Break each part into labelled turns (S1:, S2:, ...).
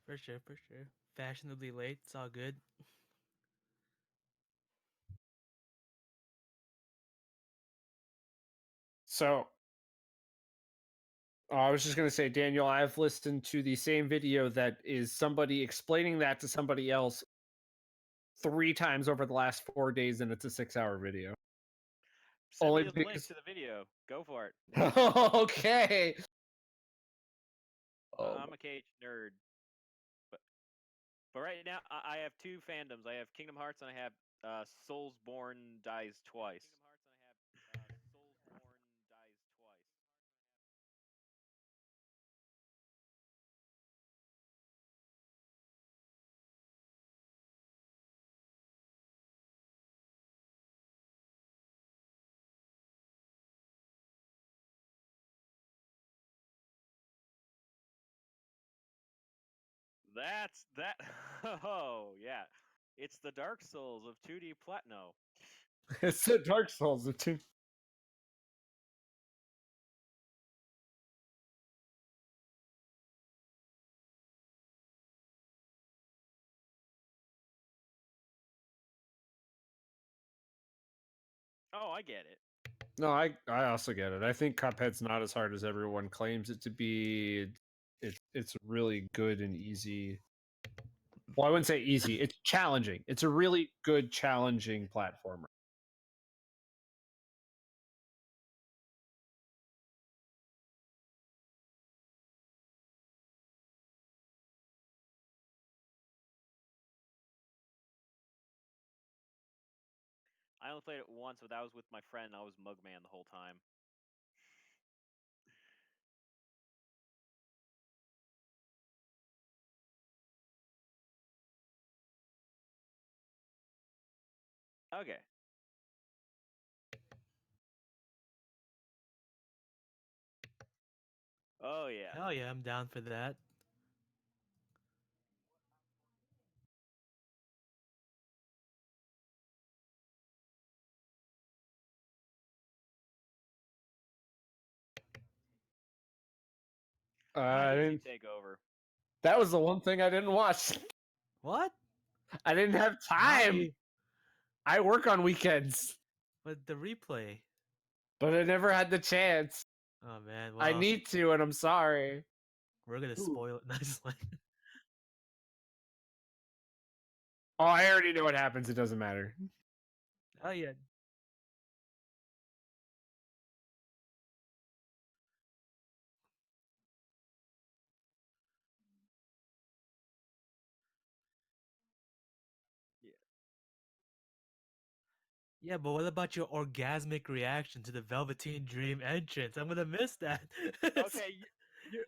S1: For sure, for sure. Fashionably late. It's all good.
S2: So, I was just gonna say, Daniel, I've listened to the same video that is somebody explaining that to somebody else 3 times over the last 4 days, and it's a 6-hour video.
S3: Send me
S2: Only
S3: the link
S2: because
S3: to the video. Go for it.
S2: okay.
S3: I'm a Cage nerd. But right now, I have two fandoms. I have Kingdom Hearts and I have Soulsborne Dies Twice. That's that. Oh yeah, it's the Dark Souls of 2D Platino.
S2: It's a Dark Souls of two.
S3: Oh, I get it.
S2: No, I also get it. I think Cuphead's not as hard as everyone claims it to be. It's really good and easy. Well, I wouldn't say easy. It's challenging. It's a really good, challenging platformer.
S3: I only played it once, but that was with my friend. I was Mugman the whole time. Okay. Oh yeah.
S1: Hell yeah, I'm down for that.
S2: I
S3: Easy
S2: didn't.
S3: takeover.
S2: That was the one thing I didn't watch.
S1: What?
S2: I didn't have time.
S1: Why?
S2: I work on weekends,
S1: But the replay.
S2: but I never had the chance.
S1: Oh man,
S2: I
S1: well,
S2: need to, and I'm sorry.
S1: we're gonna
S2: Ooh.
S1: spoil it nicely.
S2: Oh, I already know what happens. It doesn't matter.
S1: Hell yeah.
S3: Yeah.
S1: Yeah, but what about your orgasmic reaction to the Velveteen Dream entrance? I'm gonna miss that.
S3: Okay. You,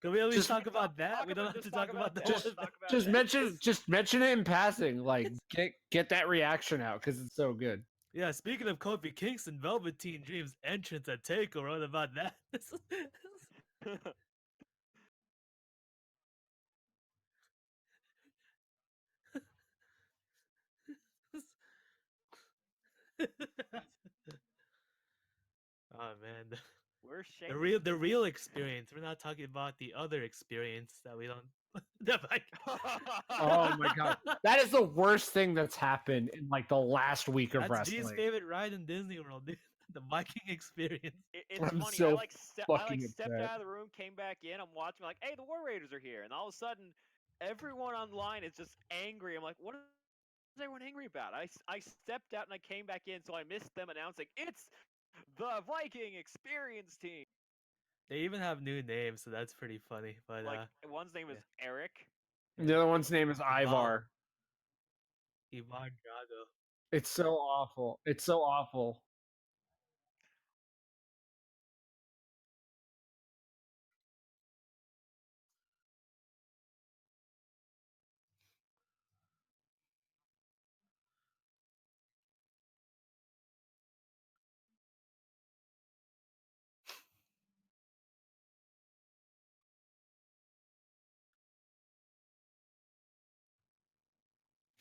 S1: Can we at least
S2: Just,
S1: talk about that? We don't have to talk about the whole
S2: just,
S1: event.
S2: just mention it in passing. Like, get that reaction out because it's so good.
S1: Yeah, speaking of Kofi Kingston, Velveteen Dream's entrance at Takeover, what about that? Oh man,
S3: We're
S1: the
S3: shaming.
S1: real experience. We're not talking about the other experience that we don't.
S2: Oh my god, that is the worst thing that's happened in like the last week of
S1: That's G's
S2: wrestling.
S1: favorite ride in Disney World, dude. The Viking experience.
S3: It's
S2: I'm
S3: funny. I
S2: so
S3: like
S2: fucking
S3: stepped
S2: upset.
S3: out of the room, came back in. I'm watching, like, hey, the War Raiders are here, and all of a sudden, everyone online is just angry. I'm like, what is everyone angry about? I stepped out and I came back in, so I missed them announcing it's the Viking Experience Team.
S1: They even have new names, so that's pretty funny. But
S3: Like one's name is
S1: yeah,
S3: Eric.
S2: The other one's name is
S1: Ivan,
S2: Ivar.
S1: Ivan Drago.
S2: It's so awful. It's so awful.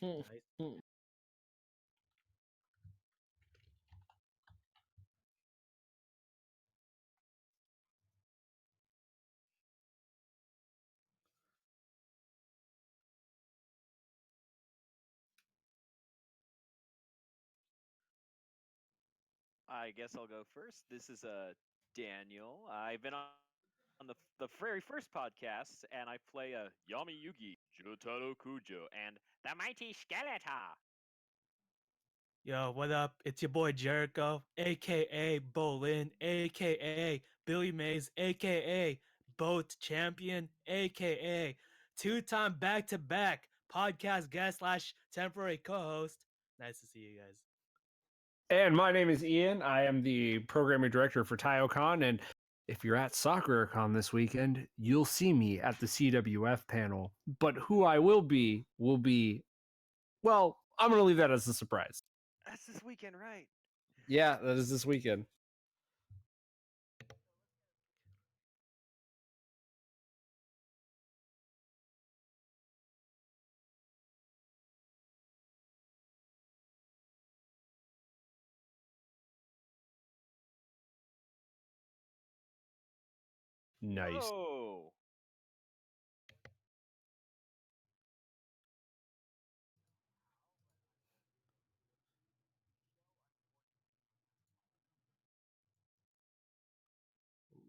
S1: Nice.
S3: I guess I'll go first. This is Daniel. I've been on the very first podcast, and I play Yami Yugi, Jotaro Kujo, and the Mighty Skeletor.
S1: Yo, what up? It's your boy Jericho, aka Bolin, aka Billy Mays, aka Boat Champion, aka two-time back-to-back podcast guest slash temporary co-host. Nice to see you guys.
S2: And my name is Ian. I am the programming director for TaioCon. And if you're at SoccerCon this weekend, you'll see me at the CWF panel. But who I will be, well, I'm going to leave that as a surprise.
S3: That's this weekend, right?
S2: Yeah, that is this weekend. Nice.
S3: Oh.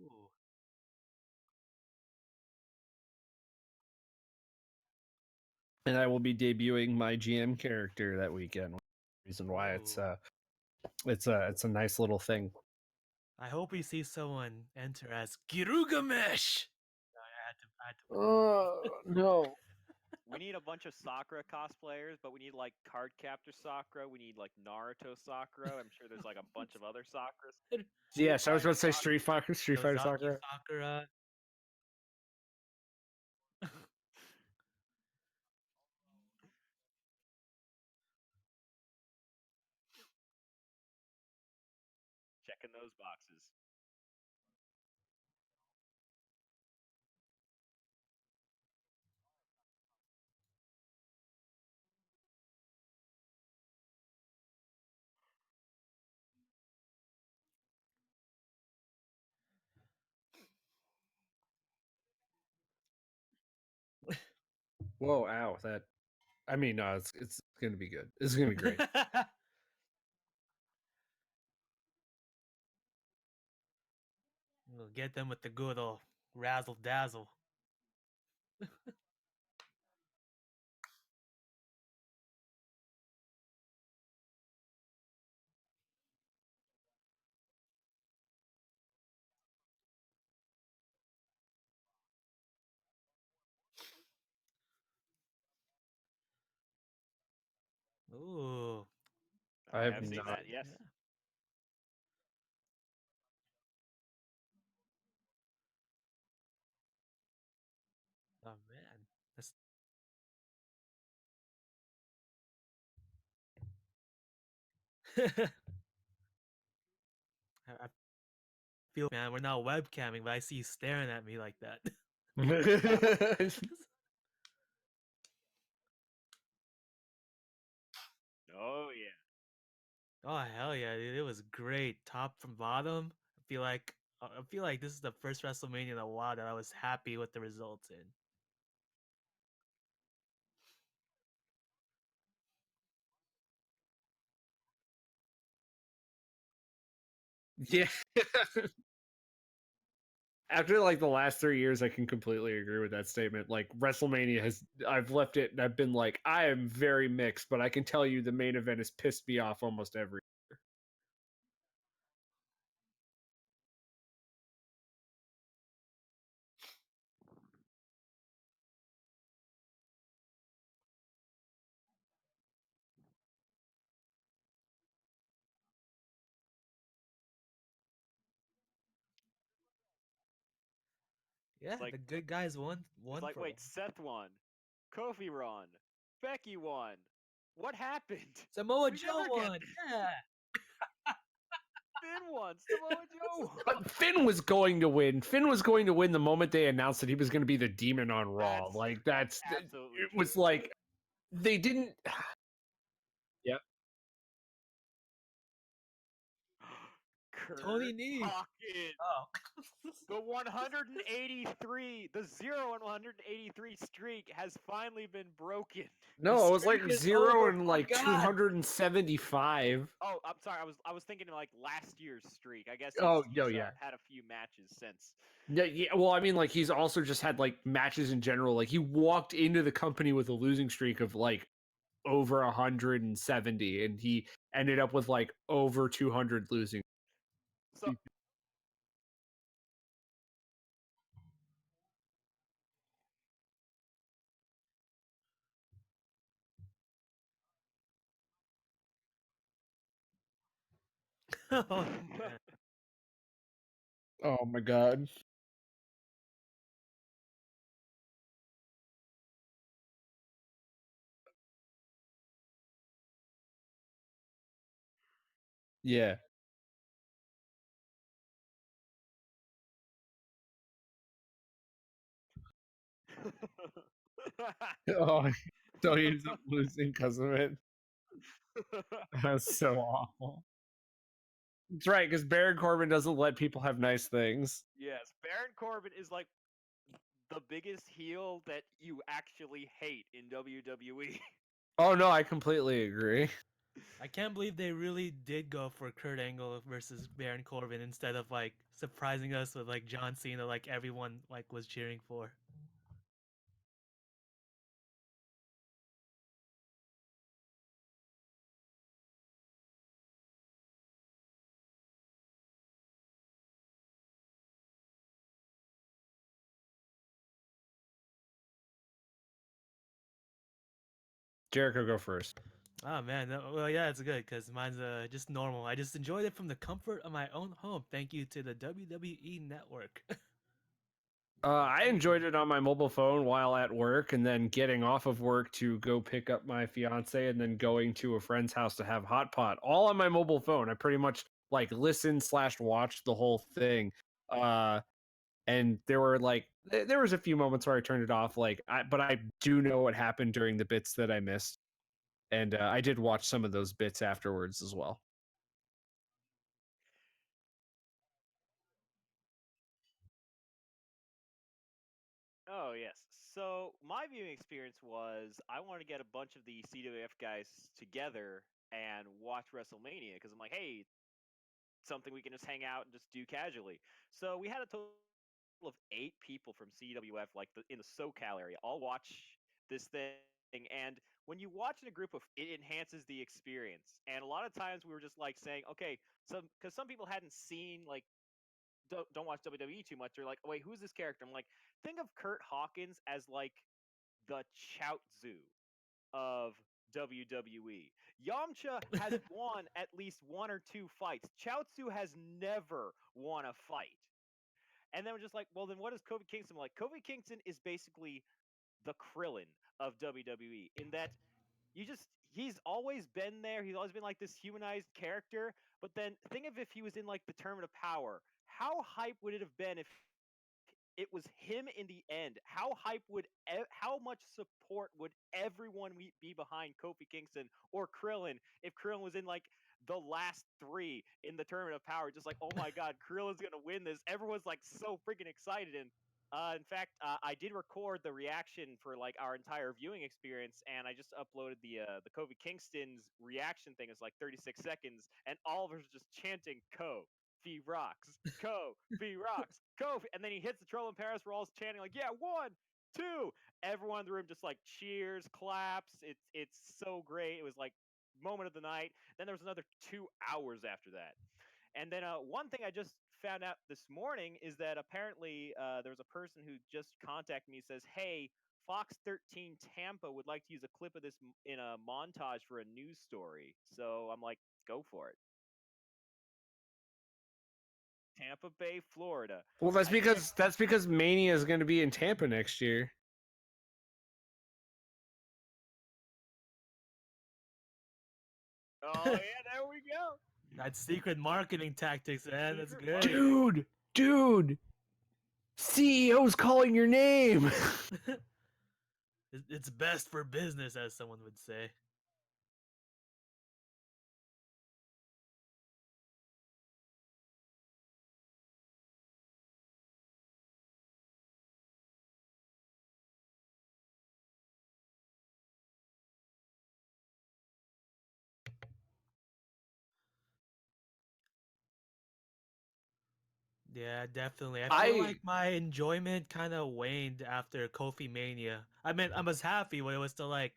S1: Ooh.
S2: And I will be debuting my GM character that weekend. Reason why
S1: Ooh.
S2: it's a nice little thing.
S1: I hope we see someone enter as Girugamesh. I had to
S2: No.
S3: We need a bunch of Sakura cosplayers, but we need like Cardcaptor Sakura. We need like Naruto Sakura. I'm sure there's like a bunch of other Sakuras.
S2: Yes, I was about to say
S3: Street
S2: Street Fighter
S1: Yozaki
S2: Sakura.
S1: Sakura.
S3: Checking those boxes.
S2: Whoa, ow, that. I mean, no, it's gonna be good. It's gonna be great.
S1: We'll get them with the good old razzle dazzle. Ooh.
S2: I
S3: I
S2: have
S3: have seen
S2: not.
S3: that. Yes.
S1: Yeah. Oh man. That's I feel, man, we're not webcamming, but I see you staring at me like that.
S3: Oh yeah.
S1: Oh hell yeah, dude, it was great, top from bottom. I feel like this is the first WrestleMania in a while that I was happy with the results in.
S2: Yeah. After like the last 3 years, I can completely agree with that statement. Like WrestleMania I've left it and I've been like, I am very mixed, but I can tell you the main event has pissed me off almost every year.
S1: Yeah,
S3: like
S1: the good guys won
S3: it's like
S1: for
S3: wait,
S1: one.
S3: Seth won, Kofi won, Becky won. What happened?
S1: Samoa
S3: We
S1: Joe
S3: never get
S1: won.
S3: this.
S1: Yeah.
S3: Finn won. Samoa Joe won.
S2: But Finn was going to win. Finn was going to win the moment they announced that he was going to be the demon on Raw.
S3: That's absolutely
S2: it
S3: true.
S2: was like they didn't. Yep.
S1: Tony
S3: Kurt
S1: Nee.
S3: Hawkins.
S1: Oh.
S3: The 183, the 0 and 183 streak has finally been broken.
S2: No, it was like
S1: streak is
S2: 0
S1: over,
S2: and like
S1: forgot.
S2: 275.
S3: Oh, I'm sorry. I was thinking of like last year's streak. I guess
S2: Oh,
S3: he's
S2: yo, yeah.
S3: had a few matches since.
S2: Yeah, yeah. Well, I mean, like he's also just had like matches in general. Like he walked into the company with a losing streak of like over 170, and he ended up with like over 200 losing.
S3: So
S1: Oh, man.
S2: Oh my god. Yeah. Oh, so he ends up losing because of it. That's so awful. That's right, because Baron Corbin doesn't let people have nice things.
S3: yes, Baron Corbin is like the biggest heel that you actually hate in WWE.
S2: Oh no, I completely agree.
S1: I can't believe they really did go for Kurt Angle versus Baron Corbin instead of like surprising us with like John Cena, like everyone like was cheering for.
S2: Jericho, go first.
S1: Oh man, well yeah, it's good because mine's just normal. I just enjoyed it from the comfort of my own home. Thank you to the WWE Network.
S2: I enjoyed it on my mobile phone while at work, and then getting off of work to go pick up my fiance, and then going to a friend's house to have hot pot, all on my mobile phone. I pretty much like listened slash watched the whole thing. And there were like there was a few moments where I turned it off, but I do know what happened during the bits that I missed, and I did watch some of those bits afterwards as well.
S3: Oh yes. So my viewing experience was I wanted to get a bunch of the CWF guys together and watch WrestleMania because I'm like, hey, something we can just hang out and just do casually. So we had a total of 8 people from CWF, like in the SoCal area, all watch this thing. And when you watch in a group of, it enhances the experience. And a lot of times we were just like saying, okay, because some people hadn't seen like don't watch WWE too much. They're like, oh, wait, who's this character? I'm like, think of Kurt Hawkins as like the Chaozu of WWE. Yamcha has won at least 1 or 2 fights. Chaozu has never won a fight. And then we're just like, well, then what is Kofi Kingston like? Kofi Kingston is basically the Krillin of WWE in that he's always been there. He's always been like this humanized character. But then think of if he was in like the Tournament of Power. How hype would it have been if it was him in the end? How much support would everyone be behind Kofi Kingston or Krillin if Krillin was in like the last 3 in the Tournament of Power? Just like, oh my God, Krillin's gonna win this. Everyone's like so freaking excited. And in fact, I did record the reaction for like our entire viewing experience, and I just uploaded the Kofi Kingston's reaction thing. It's like 36 seconds, and all of us just chanting "Kofi rocks, Kofi rocks, Kofi," and then he hits the troll in Paris. We're all chanting like, "Yeah, 1, 2!" Everyone in the room just like cheers, claps. It's so great. It was like moment of the night. Then there was another 2 hours after that. And then one thing I just found out this morning is that apparently there was a person who just contacted me, says, hey, Fox 13 Tampa would like to use a clip of this in a montage for a news story. So I'm like, go for it. Tampa Bay, Florida.
S2: Well, that's because Mania is going to be in Tampa next year.
S3: Oh yeah, there we go.
S1: That's secret marketing tactics, man. That's
S3: Secret
S1: great.
S3: marketing.
S2: Dude, CEO's calling your name.
S1: It's best for business, as someone would say. Yeah, definitely. I feel like my enjoyment kind of waned after Kofi Mania. I mean, I was happy, but it was still like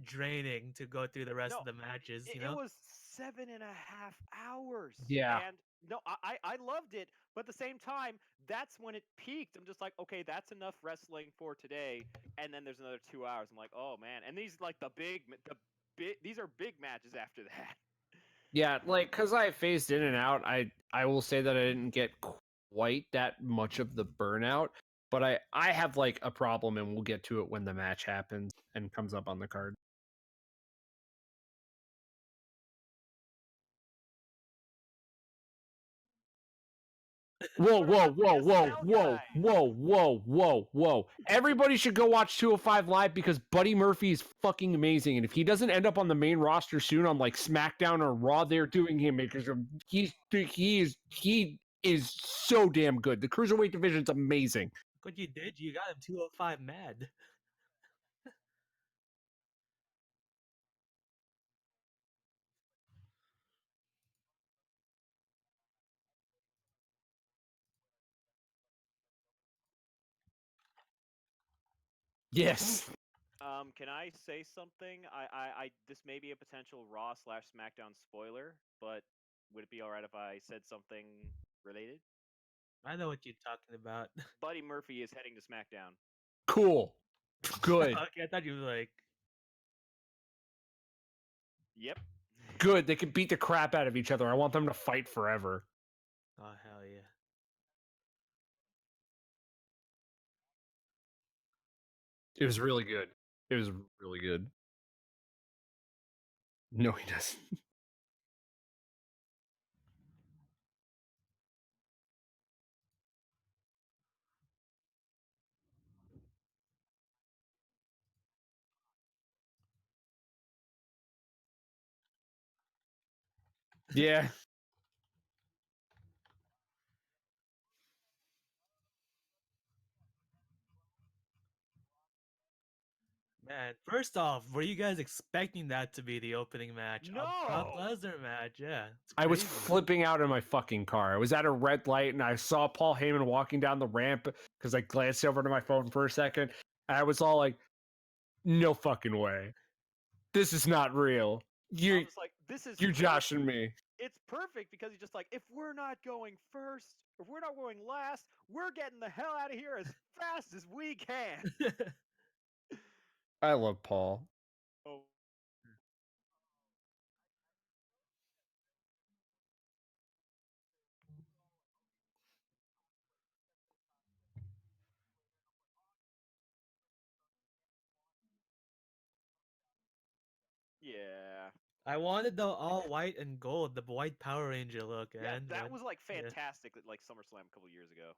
S1: draining to go through the rest
S3: No,
S1: of the matches, you
S3: it
S1: know?
S3: was 7.5 hours,
S2: Yeah.
S3: and no, I loved it, but at the same time, that's when it peaked. I'm just like, okay, that's enough wrestling for today, and then there's another 2 hours. I'm like, oh man, and these like these are big matches after that.
S2: Yeah, like because I phased in and out, I will say that I didn't get quite that much of the burnout, but I have like a problem, and we'll get to it when the match happens and comes up on the card. Whoa,
S3: What
S2: whoa,
S3: about the
S2: whoa, whoa,
S3: SNL
S2: whoa,
S3: guys?
S2: whoa, whoa, whoa, whoa. Everybody should go watch 205 Live because Buddy Murphy is fucking amazing. And if he doesn't end up on the main roster soon on like SmackDown or Raw, they're doing him because he is so damn good. The cruiserweight division's amazing.
S1: What you did, you got him 205 mad.
S2: Yes.
S3: Can I say something? This may be a potential Raw slash SmackDown spoiler, but would it be all right if I said something related?
S1: I know what you're talking about.
S3: Buddy Murphy is heading to SmackDown.
S2: Cool. Good.
S1: Okay, I thought you were like,
S3: Yep.
S2: Good. They can beat the crap out of each other. I want them to fight forever.
S1: oh hell yeah.
S2: It was really good. It was really good. No, he doesn't. Yeah.
S1: Man, first off, were you guys expecting that to be the opening match? A Brock
S3: No.
S1: Lesnar match, yeah. It's
S2: I was
S1: crazy.
S2: flipping out in my fucking car. I was at a red light and I saw Paul Heyman walking down the ramp because I glanced over to my phone for a second. And I was all like, no fucking way. This is not real.
S3: I'm just like, this is
S2: You're
S3: perfect.
S2: joshing me.
S3: It's perfect because he's just like, if we're not going first, if we're not going last, we're getting the hell out of here as fast as we can.
S2: I love Paul.
S3: Oh, yeah.
S1: I wanted the all white and gold, the white Power Ranger look,
S3: Yeah,
S1: and
S3: that
S1: but
S3: was like
S1: yeah,
S3: fantastic at like SummerSlam a couple years ago.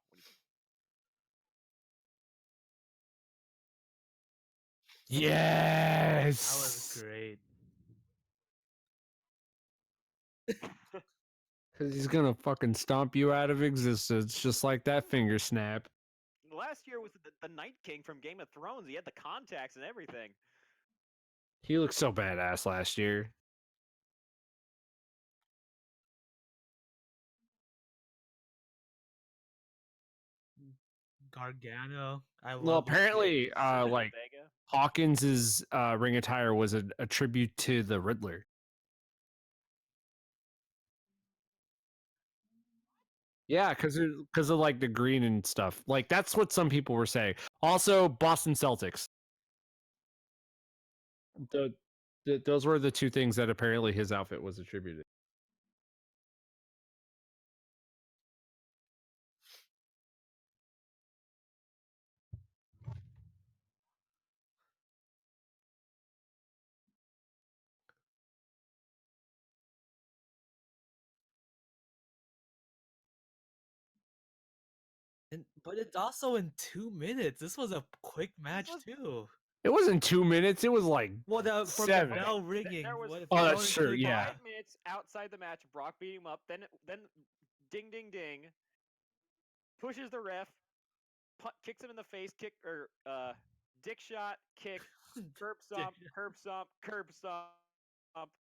S3: When
S1: that was
S2: Yes.
S1: great.
S2: Because he's going to fucking stomp you out of existence just like that finger snap.
S3: last year was the Night King from Game of Thrones. He had the contacts and everything.
S2: He looked so badass last year.
S1: Gargano, I
S2: Well,
S1: love his look.
S2: apparently,
S3: Zelina
S2: like
S3: Vega.
S2: Hawkins's ring attire was a tribute to the Riddler. Yeah, because of like the green and stuff. Like that's what some people were saying. Also, Boston Celtics. The, those were the two things that apparently his outfit was attributed.
S1: And but it's also in 2 minutes. This was a quick match
S3: was
S1: too.
S2: It wasn't 2 minutes. It was like
S1: Well, from the
S2: 7.
S1: bell ringing,
S3: there was
S1: what if
S2: Oh,
S1: you
S2: that's
S1: don't
S2: true.
S1: include
S2: Yeah.
S3: 5 minutes outside the match. Brock beat him up. Then ding ding ding. Pushes the ref. Kicks him in the face. Kick or dick shot. Kick. Curb stomp. Curb stomp. Curb stomp.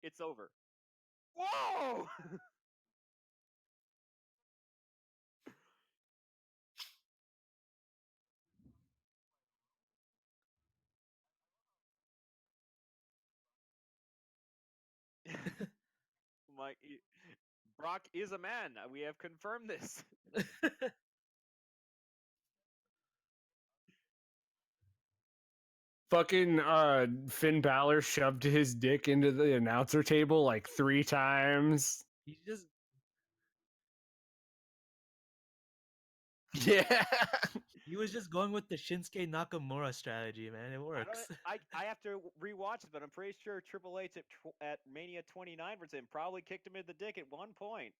S3: It's over. Whoa! like, Brock is a man. We have confirmed this.
S2: Fucking Finn Balor shoved his dick into the announcer table like 3 times.
S1: He just
S2: Yeah.
S1: he was just going with the Shinsuke Nakamura strategy, man. It works.
S3: I have to rewatch it, but I'm pretty sure Triple H at Mania 29 versus him probably kicked him in the dick at one point.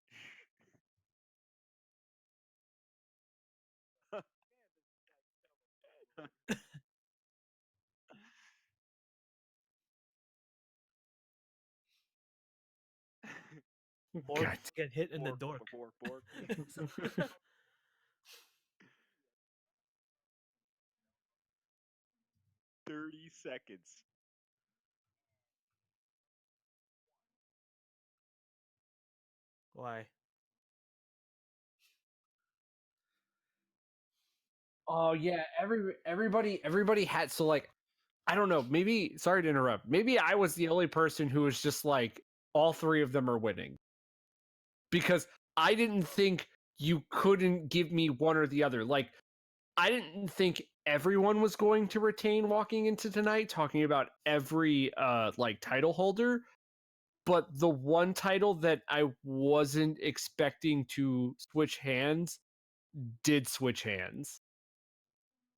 S1: Or
S2: God.
S1: get hit in the
S3: Bork,
S1: dork.
S3: bork, bork. 30 seconds.
S1: Why?
S2: Oh yeah, everybody had, so like, I don't know, maybe, sorry to interrupt. Maybe I was the only person who was just like, all 3 of them are winning. Because I didn't think you couldn't give me one or the other. Like, I didn't think everyone was going to retain walking into tonight, talking about every like title holder. But the one title that I wasn't expecting to switch hands did switch hands.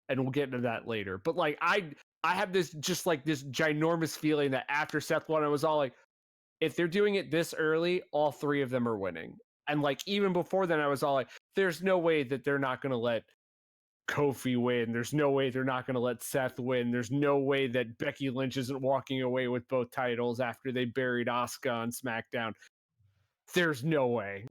S2: And we'll get into that later. But like I have this just like this ginormous feeling that after Seth won, I was all like, if they're doing it this early, all 3 of them are winning. And like even before then, I was all like, there's no way that they're not gonna let Kofi win. There's no way they're not gonna let Seth win. There's no way that Becky Lynch isn't walking away with both titles after they buried Asuka on SmackDown. There's no way.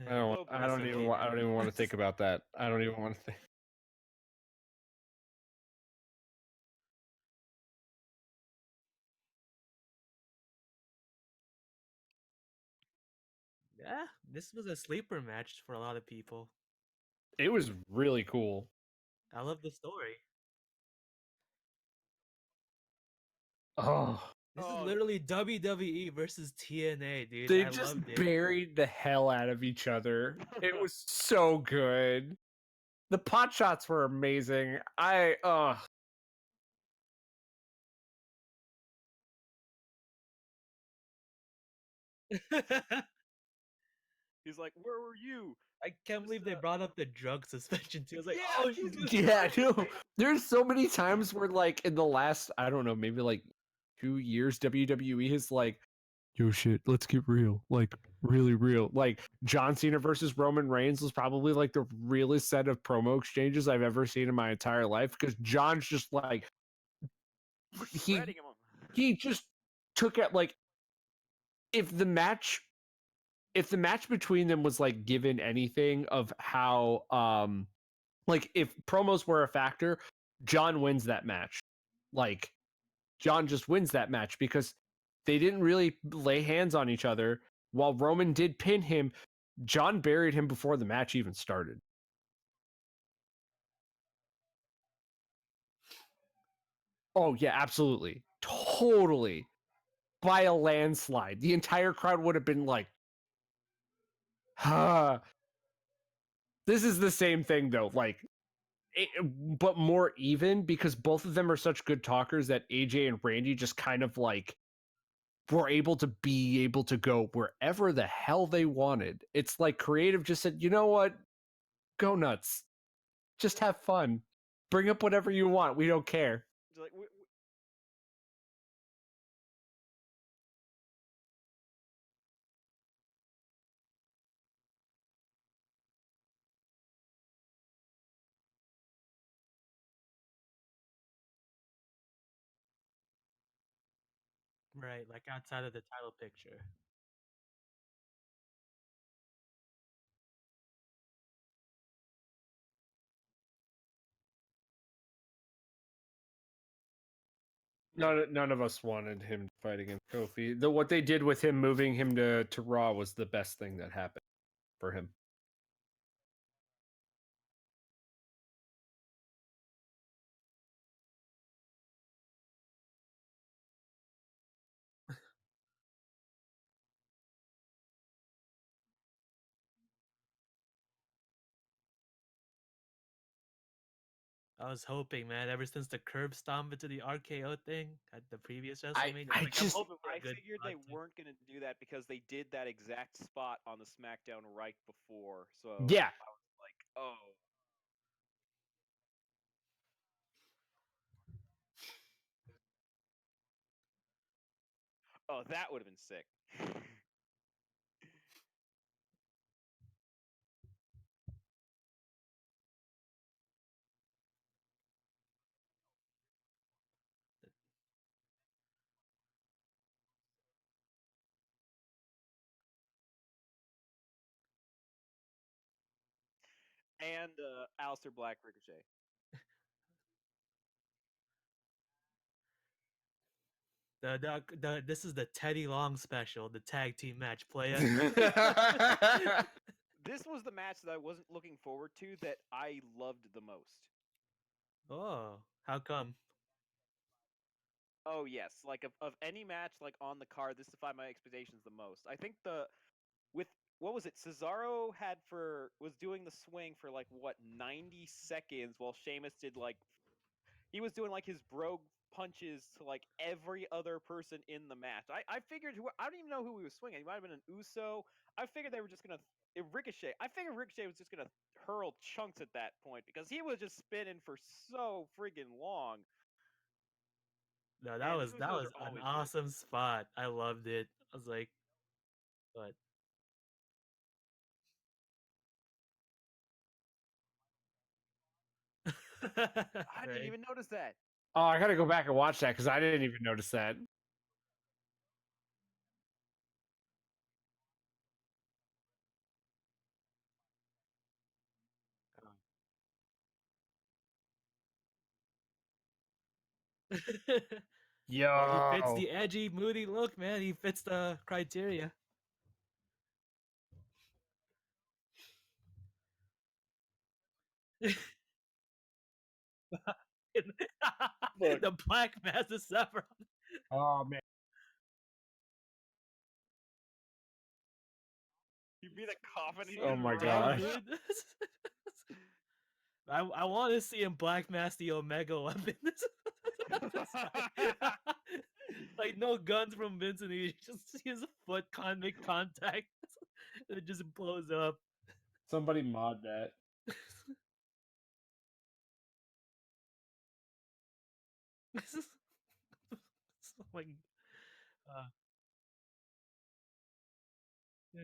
S2: I don't.
S3: Globe
S2: I don't even. I don't even want to think about that. I don't even want to think.
S1: Yeah, this was a sleeper match for a lot of people.
S2: It was really cool.
S1: I love the story.
S2: Oh,
S1: This is
S3: Oh,
S1: literally WWE versus TNA, dude.
S2: they
S1: I
S2: just
S1: loved it.
S2: buried the hell out of each other. It was so good. The pot shots were amazing.
S3: he's like, where were you?
S1: I can't believe they brought up the drug suspension too. I was like,
S3: Yeah,
S1: oh, she's listening.
S2: Yeah, no. There's so many times where like in the last, I don't know, maybe like 2 years, WWE is like, yo shit, let's get real. Like really real. Like John Cena versus Roman Reigns was probably like the realest set of promo exchanges I've ever seen in my entire life, because John's just like
S3: Shredding him.
S2: he just took it like, if the match if the match between them was like given anything of how like if promos were a factor, John wins that match. Like John just wins that match because they didn't really lay hands on each other. While Roman did pin him, John buried him before the match even started. Oh yeah, absolutely. Totally. By a landslide. The entire crowd would have been like, huh. This is the same thing though. Like but more even, because both of them are such good talkers that AJ and Randy just kind of like were able to go wherever the hell they wanted. It's like creative just said, you know what? Go nuts. Just have fun. Bring up whatever you want. We don't care.
S3: Like,
S1: Right, like outside of the title picture.
S2: None of us wanted him to fight against Kofi. What they did with him moving him to Raw was the best thing that happened for him.
S1: I was hoping, man, ever since the curb stomp into the RKO thing at the previous
S2: I
S1: WrestleMania,
S2: I
S1: I'm
S2: just-
S1: hoping for a
S3: I
S1: good
S3: figured
S1: spot
S3: they
S1: too.
S3: weren't going to do that because they did that exact spot on the SmackDown right before. So
S2: Yeah.
S3: I was like, oh. Oh, that would have been sick. And Aleister Black Ricochet.
S1: This is the Teddy Long special, the tag team match playa.
S3: This was the match that I wasn't looking forward to that I loved the most.
S1: Oh, how come?
S3: Oh yes, like of any match like on the card, this defied my expectations the most. I think with what was it? Cesaro was doing the swing for like what 90 seconds while Sheamus did like he was doing like his brogue punches to like every other person in the match. I figured I don't even know who he was swinging. He might have been an Uso. I figured they were just gonna Ricochet. I figured Ricochet was just gonna hurl chunks at that point because he was just spinning for so friggin' long.
S1: No,
S3: And
S1: that
S3: Usos
S1: was
S3: are
S1: an
S3: always good.
S1: awesome spot. I loved it. I was like, but
S3: I didn't
S1: right?
S3: even notice that.
S2: Oh, I gotta go back and watch that because I didn't even notice that.
S1: Well, he fits
S2: Yo.
S1: the edgy, moody look, man. He fits the criteria.
S2: Look.
S1: The black mass of Sephiroth.
S2: Oh man.
S3: He'd be the coffin. He
S2: Oh
S3: just
S2: my
S3: rolled
S2: gosh.
S3: out.
S1: Dude. I want to see him black mass the Omega weapon. Like no guns from Vincent. He just his foot can't make contact. It just blows up.
S2: Somebody mod that.
S1: So, like, uh, yeah.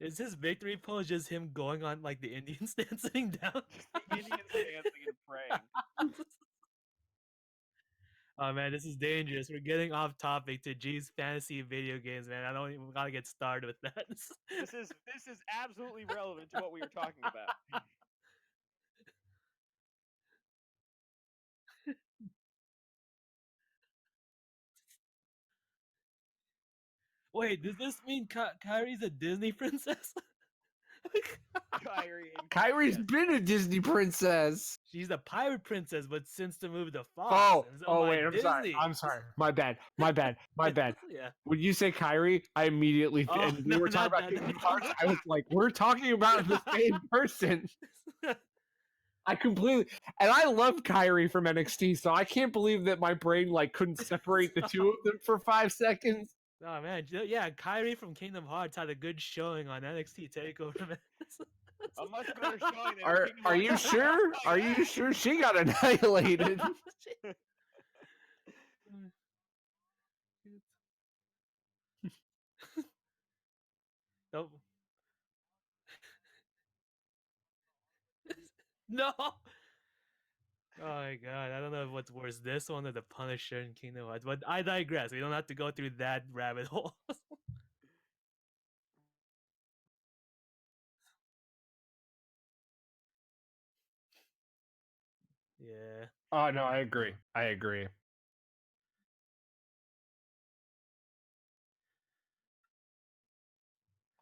S1: Is his victory pose just him going on like the Indian stance sitting down?
S3: Just the Indians dancing and praying.
S1: Oh man, this is dangerous. We're getting off topic to G's fantasy video games, man. I don't even gotta get started with that.
S3: This is absolutely relevant to what we were talking about.
S1: Wait, does this mean Kyrie's a Disney princess?
S3: Kyrie and
S2: Kyrie's
S3: yes.
S2: been a Disney princess.
S1: She's a pirate princess, but since the move to Fox.
S2: Oh,
S1: and so
S2: oh
S1: by
S2: wait, I'm sorry.
S1: Disney.
S2: I'm sorry. My bad. My bad. My bad.
S1: Yeah.
S2: When you say Kyrie, I immediately
S1: Oh,
S2: and we
S1: no,
S2: were talking
S1: not
S2: about
S1: that.
S2: Kingdom Hearts. I was like, we're talking about the same person. I completely and I love Kyrie from NXT, so I can't believe that my brain like couldn't separate the two of them for 5 seconds.
S1: Oh man, yeah, Kyrie from Kingdom Hearts had a good showing on NXT Takeover. Man.
S3: A much better showing than
S2: Are
S3: Kingdom
S2: are
S3: Hearts.
S2: you sure? Are you sure she got annihilated?
S1: Nope. No. Oh my god, I don't know what's worse, this one or the Punisher in Kingdom Hearts, but I digress. We don't have to go through that rabbit hole. Yeah.
S2: Oh no, I agree. I agree.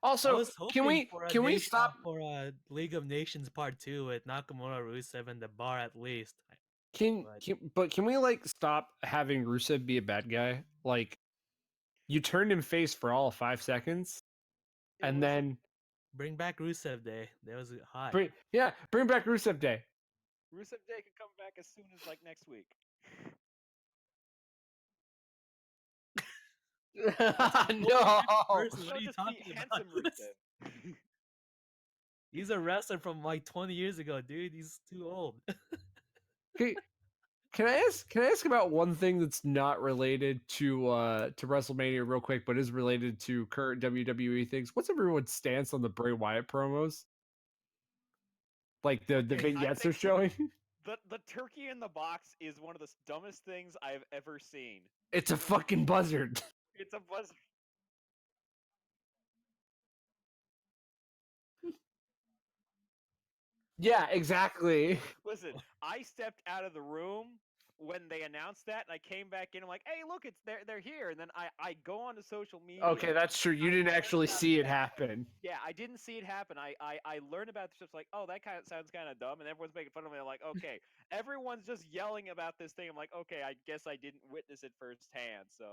S1: I
S2: Also,
S1: was
S2: can
S1: hoping
S2: we
S1: for a
S2: can we
S1: nation
S2: stop
S1: for a League of Nations Part 2 with Nakamura, Rusev, and the Bar at least. But
S2: can we like stop having Rusev be a bad guy? Like you turned him face for all of 5 seconds,
S3: It
S2: and
S3: was
S2: then
S1: bring back Rusev Day. That was hot.
S2: bring back Rusev Day.
S3: Rusev Day could come back as soon as like next week.
S2: No.
S1: Person, what
S3: He'll
S1: are you
S3: just be
S1: talking about?
S3: handsome Rusev.
S1: He's a wrestler from like 20 years ago, dude. He's too old.
S2: Okay, can I ask about one thing that's not related to WrestleMania real quick, but is related to current WWE things? What's everyone's stance on the Bray Wyatt promos? Like the
S1: Okay, I
S2: vignettes they're
S3: think
S2: showing?
S3: the turkey in the box is one of the dumbest things I've ever seen.
S2: It's a fucking buzzard.
S3: It's a buzz.
S2: Yeah, exactly.
S3: Listen, I stepped out of the room when they announced that, and I came back in. I'm like, "Hey, look, it's they're here." And then I go onto social media.
S2: Okay, that's true. You didn't actually see it happen.
S3: Yeah, I didn't see it happen. I learned about this stuff like, oh, that kind of sounds kind of dumb, and everyone's making fun of me. I'm like, okay, everyone's just yelling about this thing. I'm like, okay, I guess I didn't witness it firsthand. So,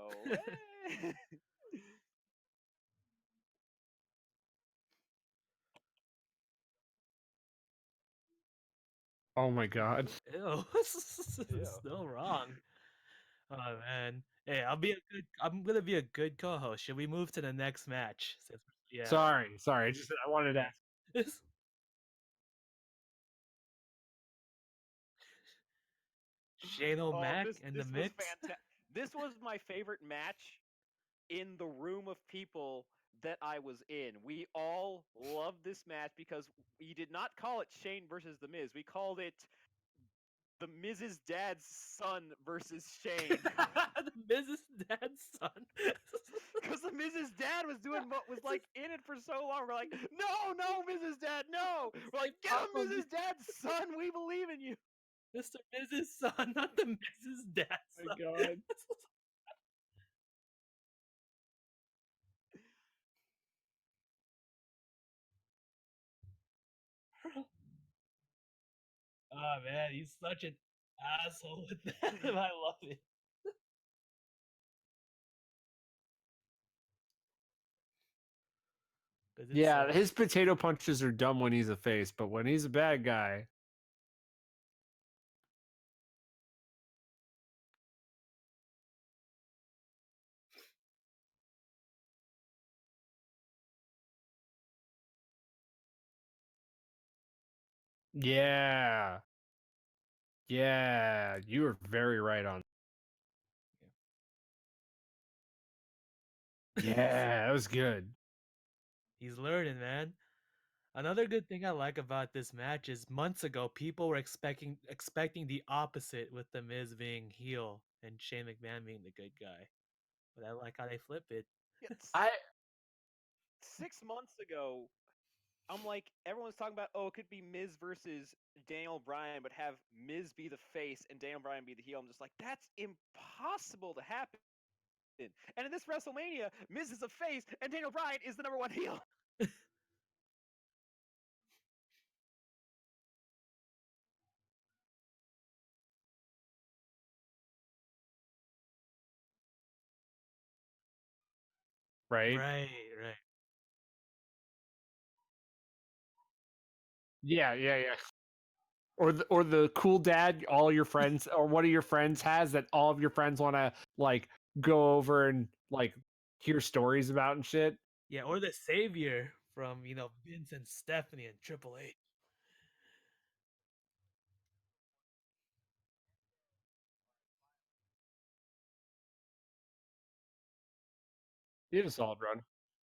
S2: Oh my god.
S1: Ew.
S3: Ew.
S1: Still wrong. Oh man. Hey, I'm gonna be a good co-host. Should we move to the next match? Yeah.
S2: Sorry. I wanted to ask.
S1: Shane
S3: oh,
S1: O'Mac
S3: this
S1: in the
S3: this was
S1: mix.
S3: fantastic. This was my favorite match in the room of people that I was in. We all loved this match because we did not call it Shane versus The Miz. We called it The Miz's dad's son versus Shane.
S1: The Miz's dad's son.
S3: Because the Miz's dad was doing what was like in it for so long. We're like, no, Miz's dad, no. We're like, get him, Miz's dad's son. We believe in you.
S1: Mr. Miz's son, not the Miz's dad's son.
S2: God.
S1: Oh man, he's such an asshole with that. I love it.
S2: Yeah, his potato punches are dumb when he's a face, but when he's a bad guy, yeah. Yeah, you were very right on. Yeah, that was good.
S1: He's learning, man. Another good thing I like about this match is months ago people were expecting the opposite with the Miz being heel and Shane McMahon being the good guy. But I like how they flip it.
S2: I
S3: 6 months ago, I'm like, everyone's talking about, oh, it could be Miz versus Daniel Bryan, but have Miz be the face and Daniel Bryan be the heel. I'm just like, that's impossible to happen. And in this WrestleMania, Miz is a face and Daniel Bryan is the number one heel.
S2: right?
S1: Right.
S2: Yeah. Or the cool dad all your friends or one of your friends has that all of your friends want to like go over and like hear stories about and shit.
S1: Yeah, or the savior from, Vince and Stephanie and Triple H.
S2: He had a solid run.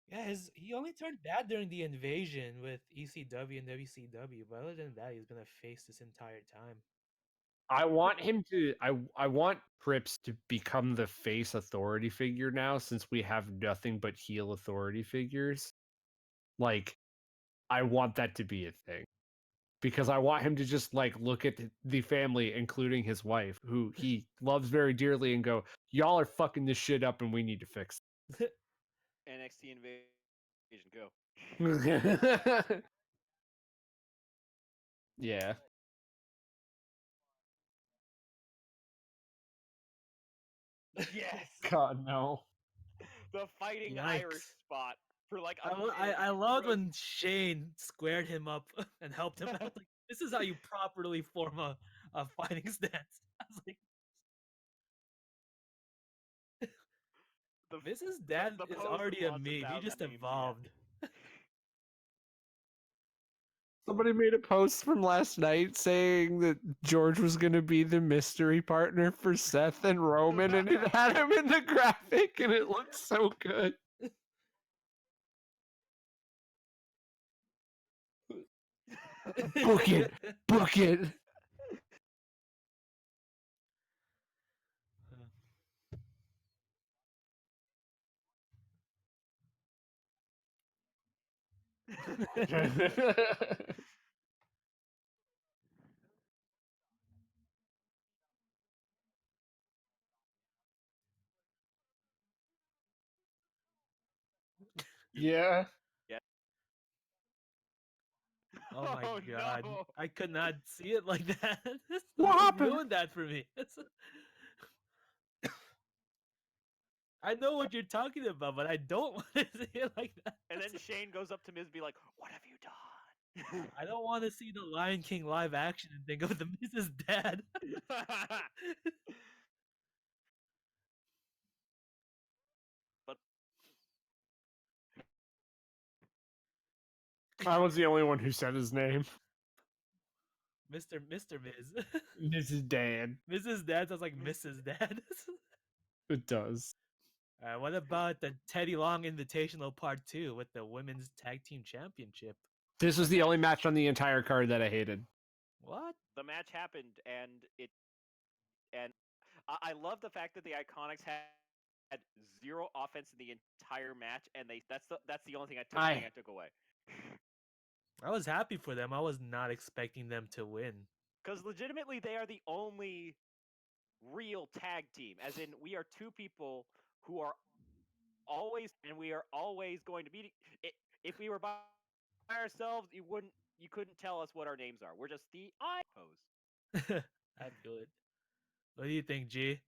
S1: Yeah, he only turned bad during the invasion with ECW and WCW, but other than that, he's been a face this entire time.
S2: I want him to I want Crips to become the face authority figure now since we have nothing but heel authority figures. Like I want that to be a thing. because I want him to just like look at the family, including his wife, who he loves very dearly, and go, "Y'all are fucking this shit up, and we need to fix
S3: NXT Invasion, go.
S2: it." Yeah.
S3: Yes,
S2: God no.
S3: the fighting
S1: Yikes.
S3: Irish spot for like a minute.
S1: I loved when Shane squared him up and helped him out. Like, this is how you properly form a fighting stance. I was like, Mrs. Dad
S3: the
S1: is
S3: pose
S1: already
S3: with
S1: a
S3: lots of
S1: meme. He
S3: thousand
S1: just
S3: memes, yeah.
S1: evolved.
S2: Somebody made a post from last night saying that George was going to be the mystery partner for Seth and Roman, and it had him in the graphic, and it looked so good. Book it. Book it. Yeah.
S3: Yeah.
S1: Oh my
S3: Oh,
S1: god.
S3: no.
S1: I could not see it like that.
S2: What
S1: You
S2: happened?
S1: ruined that for me. I know what you're talking about, but I don't want to see it like that.
S3: And then Shane goes up to Miz and be like, "What have you done?"
S1: I don't want to see the Lion King live action and think of the Mrs. Dad.
S3: But
S2: I was the only one who said his name.
S1: Mr. Miz.
S2: Mrs. Dan.
S1: Mrs. Dad sounds like Mrs. Dad.
S2: It does.
S1: What about the Teddy Long Invitational Part 2 with the Women's Tag Team Championship?
S2: This was the only match on the entire card that I hated.
S1: What?
S3: the match happened, and I love the fact that the Iconics had zero offense in the entire match, and that's the only thing I took away.
S1: I was happy for them. I was not expecting them to win.
S3: Because legitimately, they are the only real tag team. As in, we are two people who are always, and we are always going to be. If we were by ourselves, you couldn't tell us what our names are. We're just the I pose.
S1: I feel it. What do you think, G?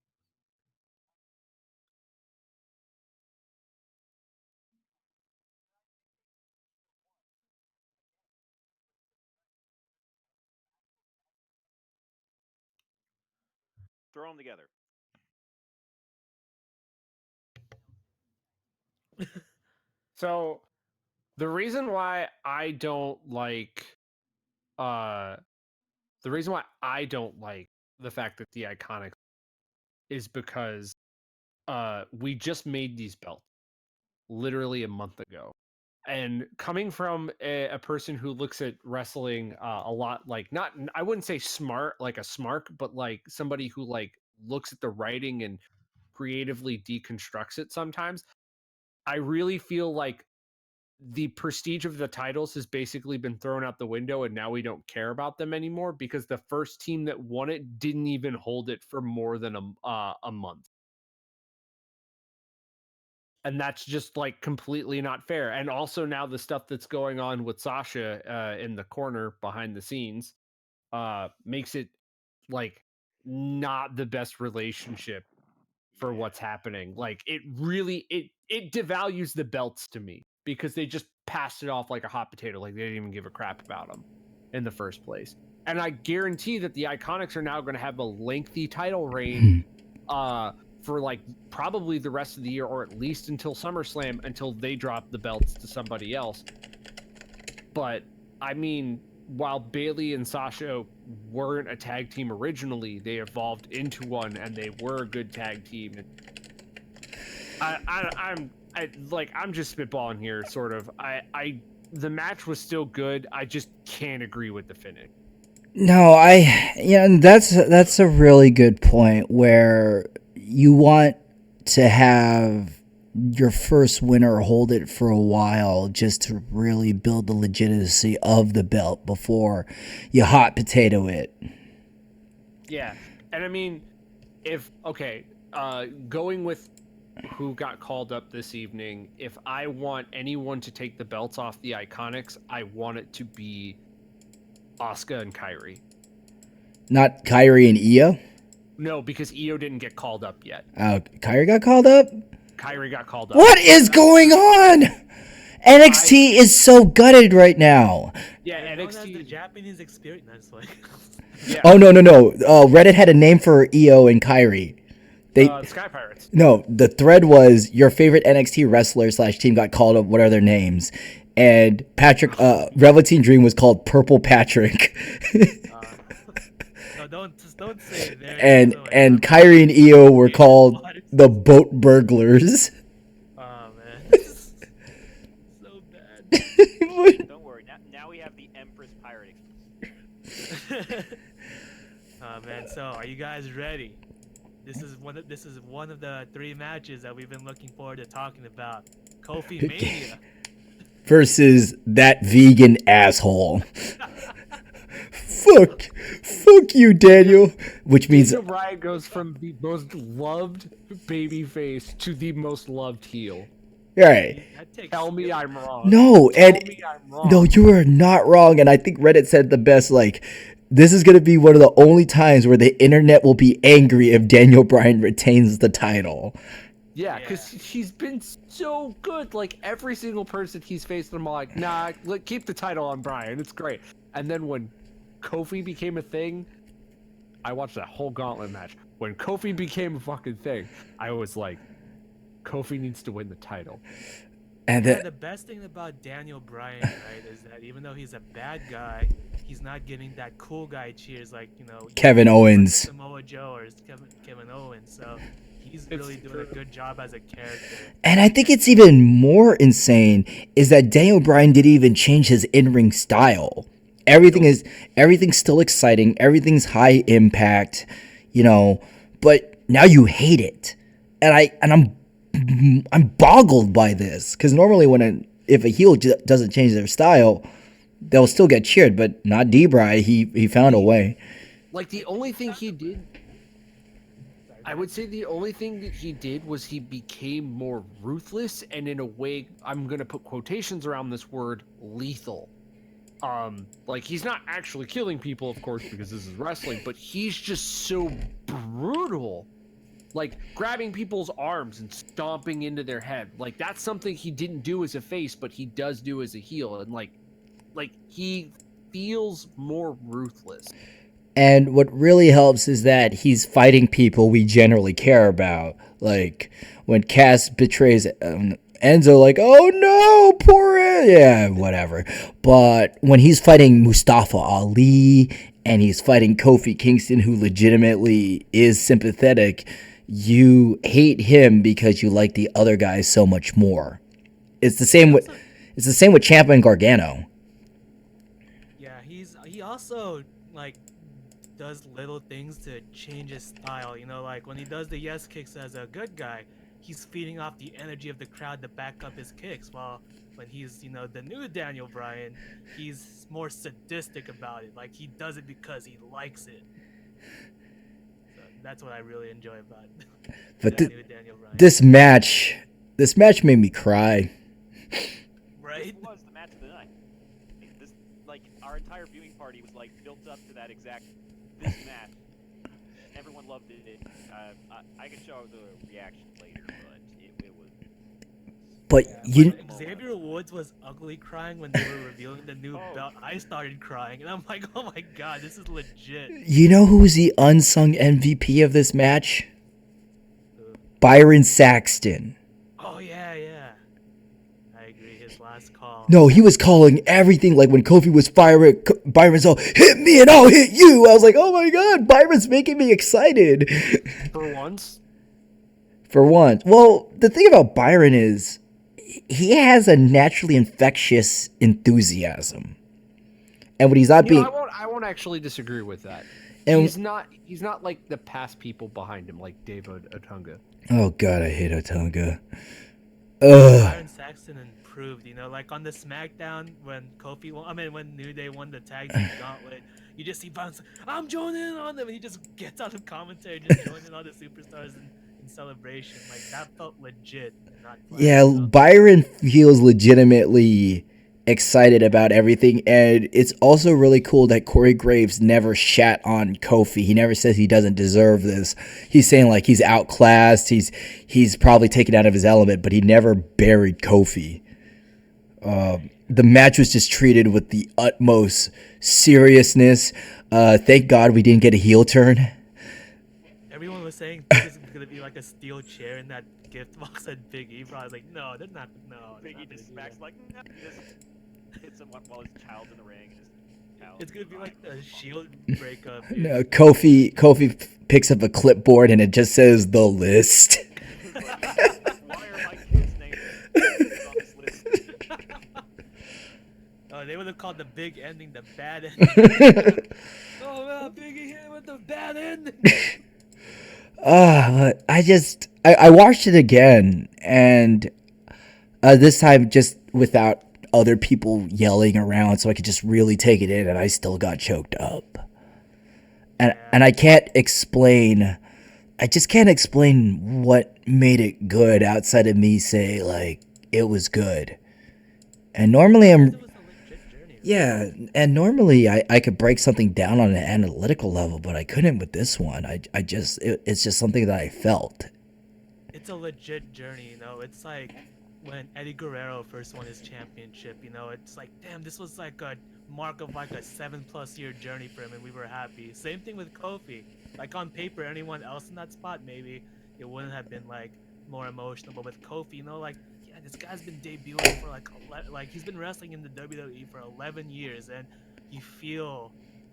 S3: Throw them together.
S2: So the reason why I don't like the reason why I don't like the fact that the Iconics is because we just made these belts literally a month ago. And coming from a person who looks at wrestling a lot like, not, I wouldn't say smart like a smart, but like somebody who like looks at the writing and creatively deconstructs it sometimes, I really feel like the prestige of the titles has basically been thrown out the window, and now we don't care about them anymore because the first team that won it didn't even hold it for more than a month. And that's just like completely not fair. And also now the stuff that's going on with Sasha in the corner behind the scenes makes it like not the best relationship for what's happening. Like it really it devalues the belts to me because they just passed it off like a hot potato, like they didn't even give a crap about them in the first place. And I guarantee that the Iconics are now going to have a lengthy title reign for like probably the rest of the year, or at least until SummerSlam, until they drop the belts to somebody else. But I mean, while Bayley and Sasha weren't a tag team originally, they evolved into one, and they were a good tag team. I'm just spitballing here, sort of. The match was still good. I just can't agree with the finish.
S4: No, and that's a really good point where you want to have your first winner, hold it for a while just to really build the legitimacy of the belt before you hot potato it.
S2: Yeah, and I mean, going with who got called up this evening, if I want anyone to take the belts off the Iconics, I want it to be Asuka and Kairi.
S4: Not Kairi and Io?
S2: No, because Io didn't get called up yet.
S4: Kairi got called up?
S2: Kairi got called up.
S4: What is going on? NXT is so gutted right now.
S2: Yeah,
S1: NXT. The
S2: NXT.
S1: Japanese experience, like.
S2: Yeah.
S4: Oh, no. Reddit had a name for Io and Kairi.
S2: Sky Pirates.
S4: No, the thread was your favorite NXT wrestler / team got called up. What are their names? And Patrick, Velveteen Dream was called Purple Patrick.
S1: No, don't say it there.
S4: and Kairi and Io were called the Boat Burglars.
S1: Oh man, this is so bad.
S3: Don't worry. Now we have the Empress Pirate.
S1: Oh man, so are you guys ready? This is one of the 3 matches that we've been looking forward to talking about. Kofi Mania
S4: Versus that vegan asshole. Fuck you, Daniel. Which means
S2: Daniel Bryan goes from the most loved babyface to the most loved heel.
S4: right.
S2: Tell me I'm wrong.
S4: No,
S2: Tell me I'm wrong.
S4: no, you are not wrong. And I think Reddit said the best. Like, this is gonna be one of the only times where the internet will be angry if Daniel Bryan retains the title.
S2: Yeah, because he's been so good. Like, every single person he's faced, I'm like, nah, keep the title on Bryan. It's great. And then when Kofi became a thing, I watched that whole gauntlet match. When Kofi became a fucking thing, I was like, Kofi needs to win the title.
S4: And
S1: the best thing about Daniel Bryan, right, is that even though he's a bad guy, he's not getting that cool guy cheers like,
S4: Kevin Owens.
S1: Samoa Joe or Kevin Owens. So he's really doing a good job as a character.
S4: And I think it's even more insane is that Daniel Bryan didn't even change his in-ring style. Everything's still exciting. Everything's high impact, but now you hate it. And I'm boggled by this, because normally if a heel doesn't change their style, they'll still get cheered, but not D-Bry. He found a way.
S2: Like, the only thing he did, I would say the only thing that he did was he became more ruthless, and in a way, I'm gonna put quotations around this word, lethal. Like, he's not actually killing people, of course, because this is wrestling, but he's just so brutal. Like, grabbing people's arms and stomping into their head. Like, that's something he didn't do as a face, but he does do as a heel. And, like he feels more ruthless.
S4: And what really helps is that he's fighting people we generally care about. Like, when Cass betrays Enzo, like, oh no, poor yeah, whatever. But when he's fighting Mustafa Ali and he's fighting Kofi Kingston, who legitimately is sympathetic, you hate him because you like the other guys so much more. It's the same with Ciampa and Gargano.
S1: Yeah, he also does little things to change his style. Like when he does the yes kicks as a good guy, he's feeding off the energy of the crowd to back up his kicks. While when he's the new Daniel Bryan, he's more sadistic about it. Like he does it because he likes it. That's what I really enjoy about it.
S4: But this match made me cry.
S1: Right?
S3: This was the match of the night. Our entire viewing party was built up to that exact this match. Everyone loved it. I can show the reaction later, but it was.
S4: But
S1: Xavier Woods was ugly crying when they were revealing the new belt. I started crying, and I'm like, oh my god, this is legit.
S4: You know who's the unsung MVP of this match? Byron Saxton.
S1: Oh yeah. I agree. His last call.
S4: No, he was calling everything. Like when Kofi was firing, Byron's all, hit me and I'll hit you. I was like, oh my god, Byron's making me excited.
S2: For once.
S4: Well, the thing about Byron is he has a naturally infectious enthusiasm. And when he's not being...
S2: I won't actually disagree with that.
S4: And
S2: he's not like the past people behind him, like Dave Otunga.
S4: Oh god, I hate Otunga.
S1: Byron Saxton improved, you know, like on the SmackDown when when New Day won the tag team gauntlet, you just see Byron, I'm joining in on them, and he just gets out of commentary, just joining all the superstars in celebration. Like that felt legit and not flat,
S4: Yeah,
S1: you know?
S4: Byron feels legitimately excited about everything, and it's also really cool that Corey Graves never shat on Kofi. He never says he doesn't deserve this. He's saying like he's outclassed, he's probably taken out of his element, but he never buried Kofi. The match was just treated with the utmost seriousness. Thank God we didn't get a heel turn.
S1: Everyone was saying this is gonna be like a steel chair in that gift box at Big E. I was like, no, they're not. No,
S3: Big E just smacks like, no. He just hits him while his child's in the ring. And just,
S1: it's gonna be like a Shield breakup. Dude.
S4: No, Kofi picks up a clipboard and it just says the list.
S3: Why are my kids' names on this list?
S1: Oh, they would have called the big ending the bad ending. Oh man, Big E hit with the bad ending.
S4: I watched it again, and this time just without other people yelling around, so I could just really take it in, and I still got choked up. And I just can't explain what made it good outside of me say like it was good. And normally
S1: It was a legit journey. Right?
S4: yeah, and normally I could break something down on an analytical level, but I couldn't with this one. It's just something that I felt.
S1: It's a legit journey, you know. It's like when Eddie Guerrero first won his championship, you know. It's like, damn, this was like a mark of like a 7+ year journey for him, and we were happy. Same thing with Kofi. Like on paper, anyone else in that spot, maybe it wouldn't have been like more emotional. But with Kofi, you know, like, yeah, this guy's been debuting for like he's been wrestling in the WWE for 11 years, and you feel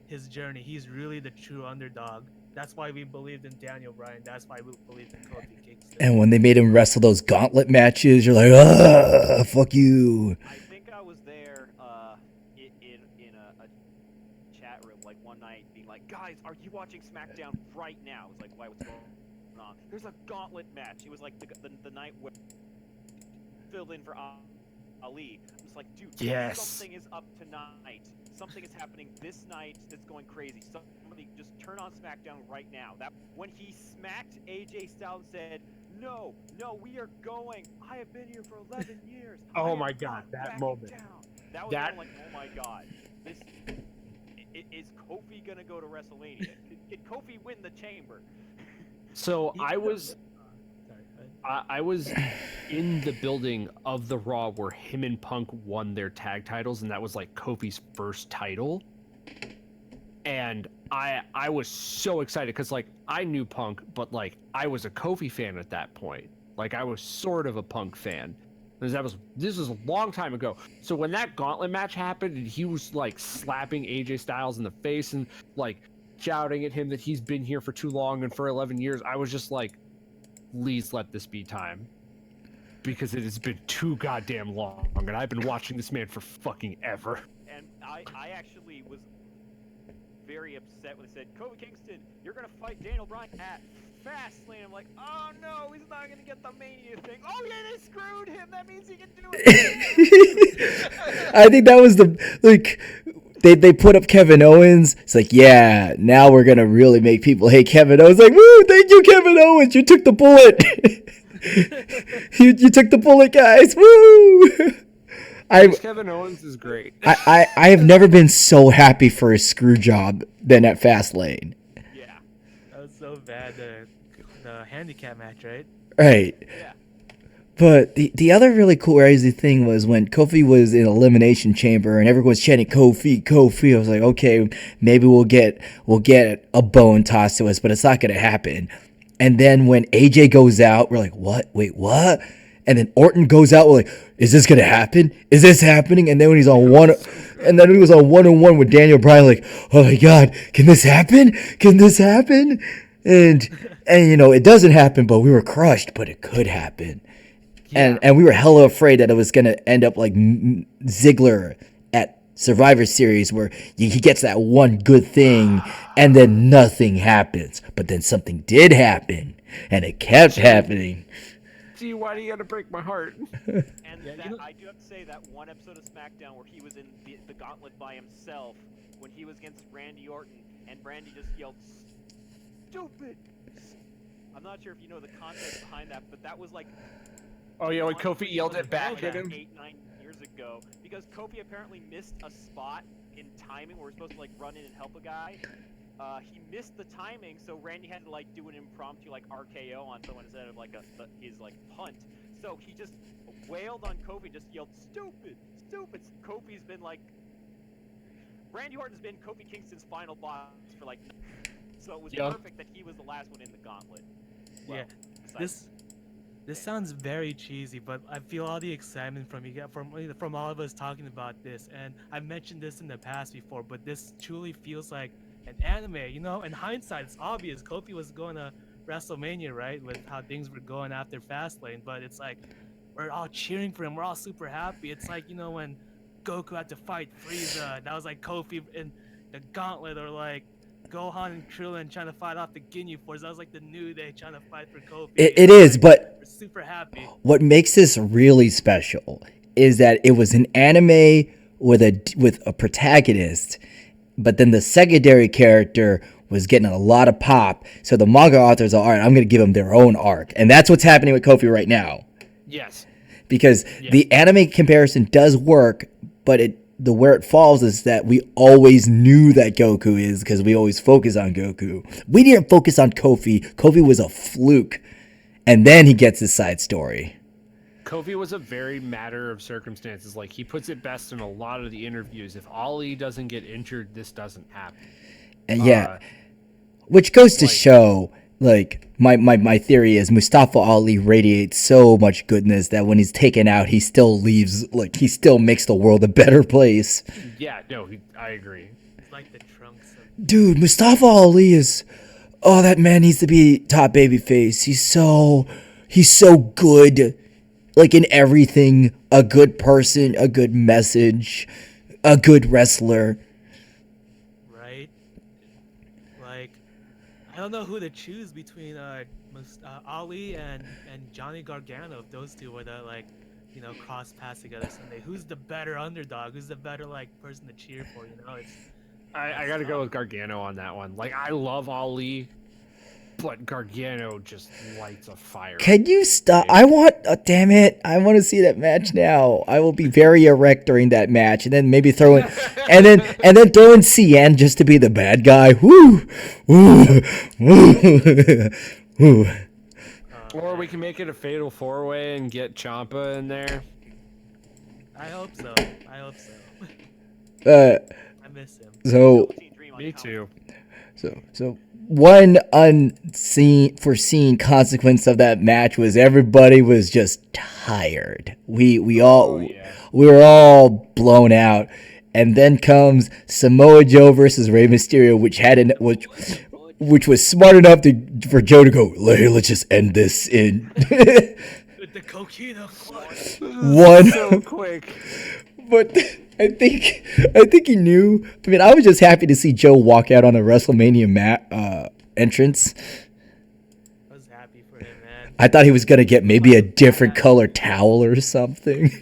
S1: his journey. He's really the true underdog. That's why we believed in Daniel Bryan. That's why we believed in Kofi Kingston.
S4: And when they made him wrestle those gauntlet matches, you're like, fuck you.
S3: I think I was there in a chat room like one night being like, guys, are you watching SmackDown right now? It was like, why, what's going on? There's a gauntlet match. It was like the night where filled in for Ali. I'm just like, dude,
S2: Yes.
S3: something is up tonight. Something is happening this night that's going crazy. Somebody just turn on SmackDown right now. That when he smacked AJ Styles and said, no, we are going. I have been here for 11 years.
S2: Oh
S3: I am
S2: my God,
S3: not
S2: that
S3: backing
S2: moment.
S3: down." That was
S2: That-
S3: when I'm like, oh my God, this is Kofi gonna go to WrestleMania? Did Kofi win the Chamber?
S2: So
S1: He-
S2: I was
S1: Sorry, go ahead.
S2: I was in the building of the Raw where him and Punk won their tag titles, and that was like Kofi's first title. And I was so excited because like I knew Punk, but like I was a Kofi fan at that point. Like I was sort of a Punk fan. This was a long time ago. So when that gauntlet match happened and he was like slapping AJ Styles in the face and like shouting at him that he's been here for too long and for 11 years, I was just like, please let this be time. Because it has been too goddamn long, and I've been watching this man for fucking ever.
S3: And I actually was very upset when they said, Kofi Kingston, you're going to fight Daniel Bryan at Fastlane. I'm like, oh no, he's not going to get the Mania thing. Oh yeah, they screwed him. That means he can do it.
S4: I think that was they put up Kevin Owens. It's like, yeah, now we're gonna really make people hate Kevin Owens. Like, woo, thank you, Kevin Owens. You took the bullet. you took the bullet, guys. Woo!
S2: Kevin Owens is great.
S4: I have never been so happy for a screw job than at Fastlane.
S3: Yeah.
S1: That was so bad. The handicap match, right?
S4: Right.
S3: Yeah.
S4: But the other really cool crazy thing was when Kofi was in Elimination Chamber and everyone was chanting Kofi, Kofi. I was like, okay, maybe we'll get a bone tossed to us, but it's not gonna happen. And then when AJ goes out, we're like, what? Wait, what? And then Orton goes out, we're like, is this gonna happen? Is this happening? And then when he was on one-on-one with Daniel Bryan, like, oh my God, can this happen? Can this happen? And you know, it doesn't happen, but we were crushed, but it could happen.
S2: Yeah.
S4: And we were hella afraid that it was gonna end up like Ziggler at Survivor Series, where he gets that one good thing and then nothing happens. But then something did happen, and it kept happening.
S2: Gee, why do you gotta break my heart?
S3: And
S1: Yeah,
S3: that, I do have to say that one episode of SmackDown where he was in the gauntlet by himself when he was against Randy Orton, and Randy just yelled, "Stupid!" I'm not sure if you know the context behind that, but that was like.
S2: Oh yeah, when
S3: on
S2: Kofi yelled
S3: was
S2: it back at
S3: like
S2: him.
S3: 8-9 years ago, because Kofi apparently missed a spot in timing where we're supposed to like run in and help a guy. He missed the timing, so Randy had to like do an impromptu like RKO on someone instead of like his like punt. So he just wailed on Kofi, just yelled "stupid, stupid." Kofi's been like, Randy Orton's been Kofi Kingston's final boss for like, so it was perfect that he was the last one in the gauntlet. Well,
S1: yeah, this sounds very cheesy, but I feel all the excitement from all of us talking about this, and I've mentioned this in the past before, but this truly feels like an anime. You know, in hindsight, it's obvious Kofi was going to WrestleMania, right, with how things were going after Fastlane, but it's like we're all cheering for him, we're all super happy. It's like, you know, when Goku had to fight Frieza, that was like Kofi in the Gauntlet, or like Gohan and Krillin trying to fight off the Ginyu Force. That was like the New Day trying to fight for Kofi.
S4: It is,
S1: like,
S4: but
S1: we're super happy.
S4: what makes this really special is that it was an anime with a protagonist, but then the secondary character was getting a lot of pop. So the manga authors are, all right, I'm going to give them their own arc. And that's what's happening with Kofi right now.
S2: Yes.
S4: Because the anime comparison does work, but where it falls is that we always knew that Goku is, because we always focus on Goku. We didn't focus on Kofi. Kofi was a fluke. And then he gets his side story.
S2: Kofi was a very matter of circumstances. Like, he puts it best in a lot of the interviews. If Ali doesn't get injured, this doesn't happen.
S4: And which goes to show, like, my theory is Mustafa Ali radiates so much goodness that when he's taken out, he still leaves, like, he still makes the world a better place.
S2: Yeah, no, I agree.
S1: It's like the Trunks of...
S4: Dude, Mustafa Ali is... Oh, that man needs to be top babyface. He's so good. Like, in everything. A good person, a good message, a good wrestler.
S1: Right? Like, I don't know who to choose between Ali and Johnny Gargano. If those two were the, like, you know, cross paths together someday. Who's the better underdog? Who's the better, like, person to cheer for? You know, it's...
S2: I gotta go with Gargano on that one. Like, I love Ali, but Gargano just lights a fire.
S4: Can you stop? I want... damn it. I want to see that match now. I will be very erect during that match, and then maybe throw in... and then throw in CN just to be the bad guy. Woo! Woo! Woo! Woo!
S2: Or we can make it a fatal four-way and get Ciampa in there.
S1: I hope so. I miss him.
S4: So...
S2: Me too.
S4: So one foreseen consequence of that match was everybody was just tired. We were all blown out, and then comes Samoa Joe versus Rey Mysterio, which was smart enough for Joe to go, hey, let's just end this in
S1: With the coquina
S4: one.
S2: So quick.
S4: But I think he knew. I mean, I was just happy to see Joe walk out on a WrestleMania entrance.
S1: I was happy for him, man.
S4: I thought he was gonna get maybe a different color towel or something.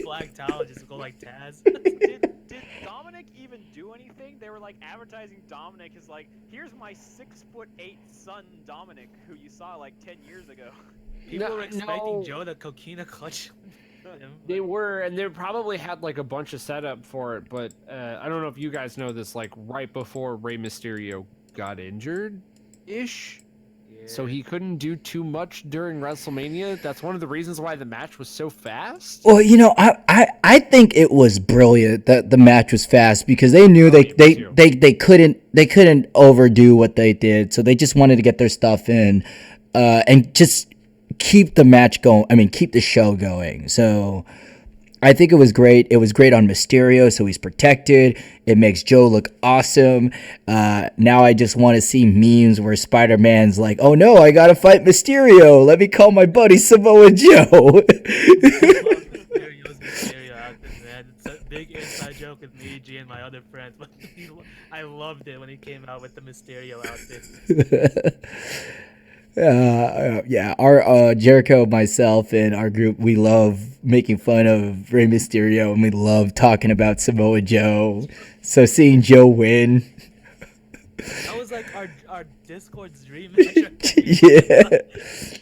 S1: Black towel, just go like Taz.
S3: Did Dominic even do anything? They were like advertising Dominic as like, here's my 6'8" son Dominic, who you saw like 10 years ago.
S1: People were expecting Joe to coquina clutch.
S2: They were, and they probably had like a bunch of setup for it, but I don't know if you guys know this, like right before Rey Mysterio got injured-ish, so he couldn't do too much during WrestleMania. That's one of the reasons why the match was so fast.
S4: Well, you know, I think it was brilliant that the match was fast, because they knew they couldn't overdo what they did, so they just wanted to get their stuff in, and just keep the match going. I mean, keep the show going. So I think it was great. It was great on Mysterio, so he's protected. It makes Joe look awesome. Now I just want to see memes where Spider-Man's like, oh no, I gotta fight Mysterio. Let me call my buddy Samoa Joe.
S1: Mysterio outfit, man. It's a big inside joke with me, G, and my other friends. But I loved it when he came out with the Mysterio outfit.
S4: Yeah, our Jericho, myself, and our group, we love making fun of Rey Mysterio, and we love talking about Samoa Joe. So seeing Joe win,
S1: That was like our Discord's dream match.
S4: yeah.
S3: It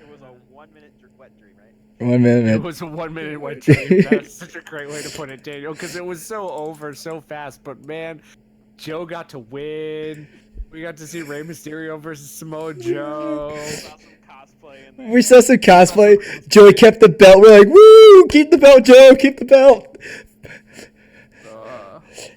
S3: was a 1 minute wet dream, right?
S4: 1 minute.
S2: It was a 1 minute wet dream. That's such a great way to put it, Daniel, because it was so over so fast. But man, Joe got to win. We got to see Rey Mysterio versus Samoa Joe.
S3: Saw some cosplay in there.
S4: We saw some cosplay. Joey kept the belt. We're like, woo! Keep the belt, Joe. Keep the belt.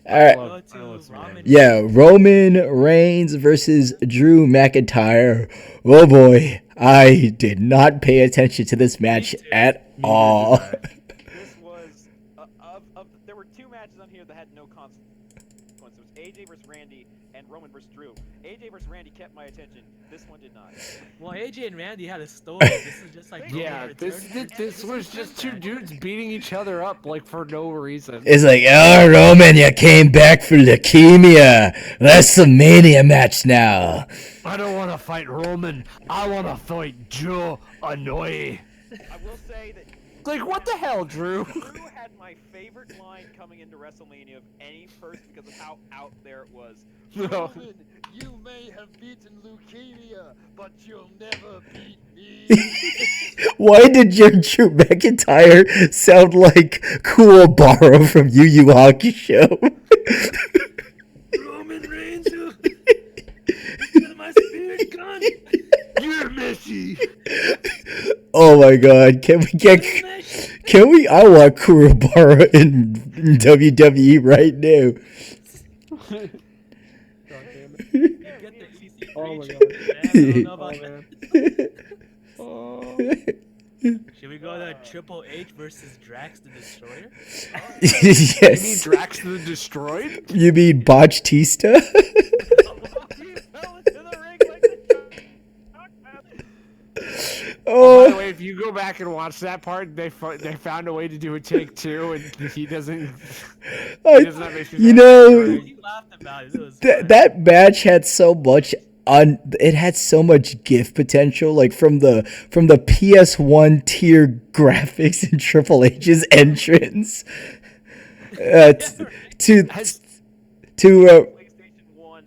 S4: All right.
S1: Go to Ramen.
S4: Yeah, Roman Reigns versus Drew McIntyre. Oh boy, I did not pay attention to this match at all.
S3: This was there were 2 matches on here that had no consequence. It was AJ versus Randy and Roman versus Drew. AJ versus Randy kept my attention. This one did not.
S1: Well, AJ and Randy had a story. This is just like
S2: Yeah,
S1: Roman
S2: this was just 2 dudes beating each other up like for no reason.
S4: It's like, oh, Roman, you came back for leukemia. Wrestlemania match now.
S2: I don't want to fight Roman. I want to fight Joe Anoa'i.
S3: I will say that
S2: Like, what the hell, Drew?
S3: Drew had my favorite line coming into WrestleMania of any person because of how out there it was.
S2: No.
S3: Roman, you may have beaten leukemia, but you'll never beat me.
S4: Why did your Drew McIntyre sound like Cool Barrow from Yu Yu Hakusho?
S1: Roman Reigns, my spirit gun.
S2: You're Messi.
S4: Oh my god, can we I want Kurobara in WWE right now.
S1: Get the EC
S2: Oh my
S1: creature.
S2: God.
S1: Man, I don't know about
S2: man. Oh.
S1: Should we go to Triple H versus Drax the Destroyer?
S2: You mean
S4: Yes.
S2: Drax the Destroyed?
S4: You mean Botchtista?
S3: He fell into the ring like the
S2: Oh, by the
S4: Oh,
S2: way, if you go back and watch that part, they found a way to do a take 2, and he doesn't have issues.
S4: you know,
S1: We laughed about it. It was
S4: that
S1: fun.
S4: that match had so much it had so much GIF potential, like from the PS1 tier graphics in Triple H's entrance to
S3: PlayStation 1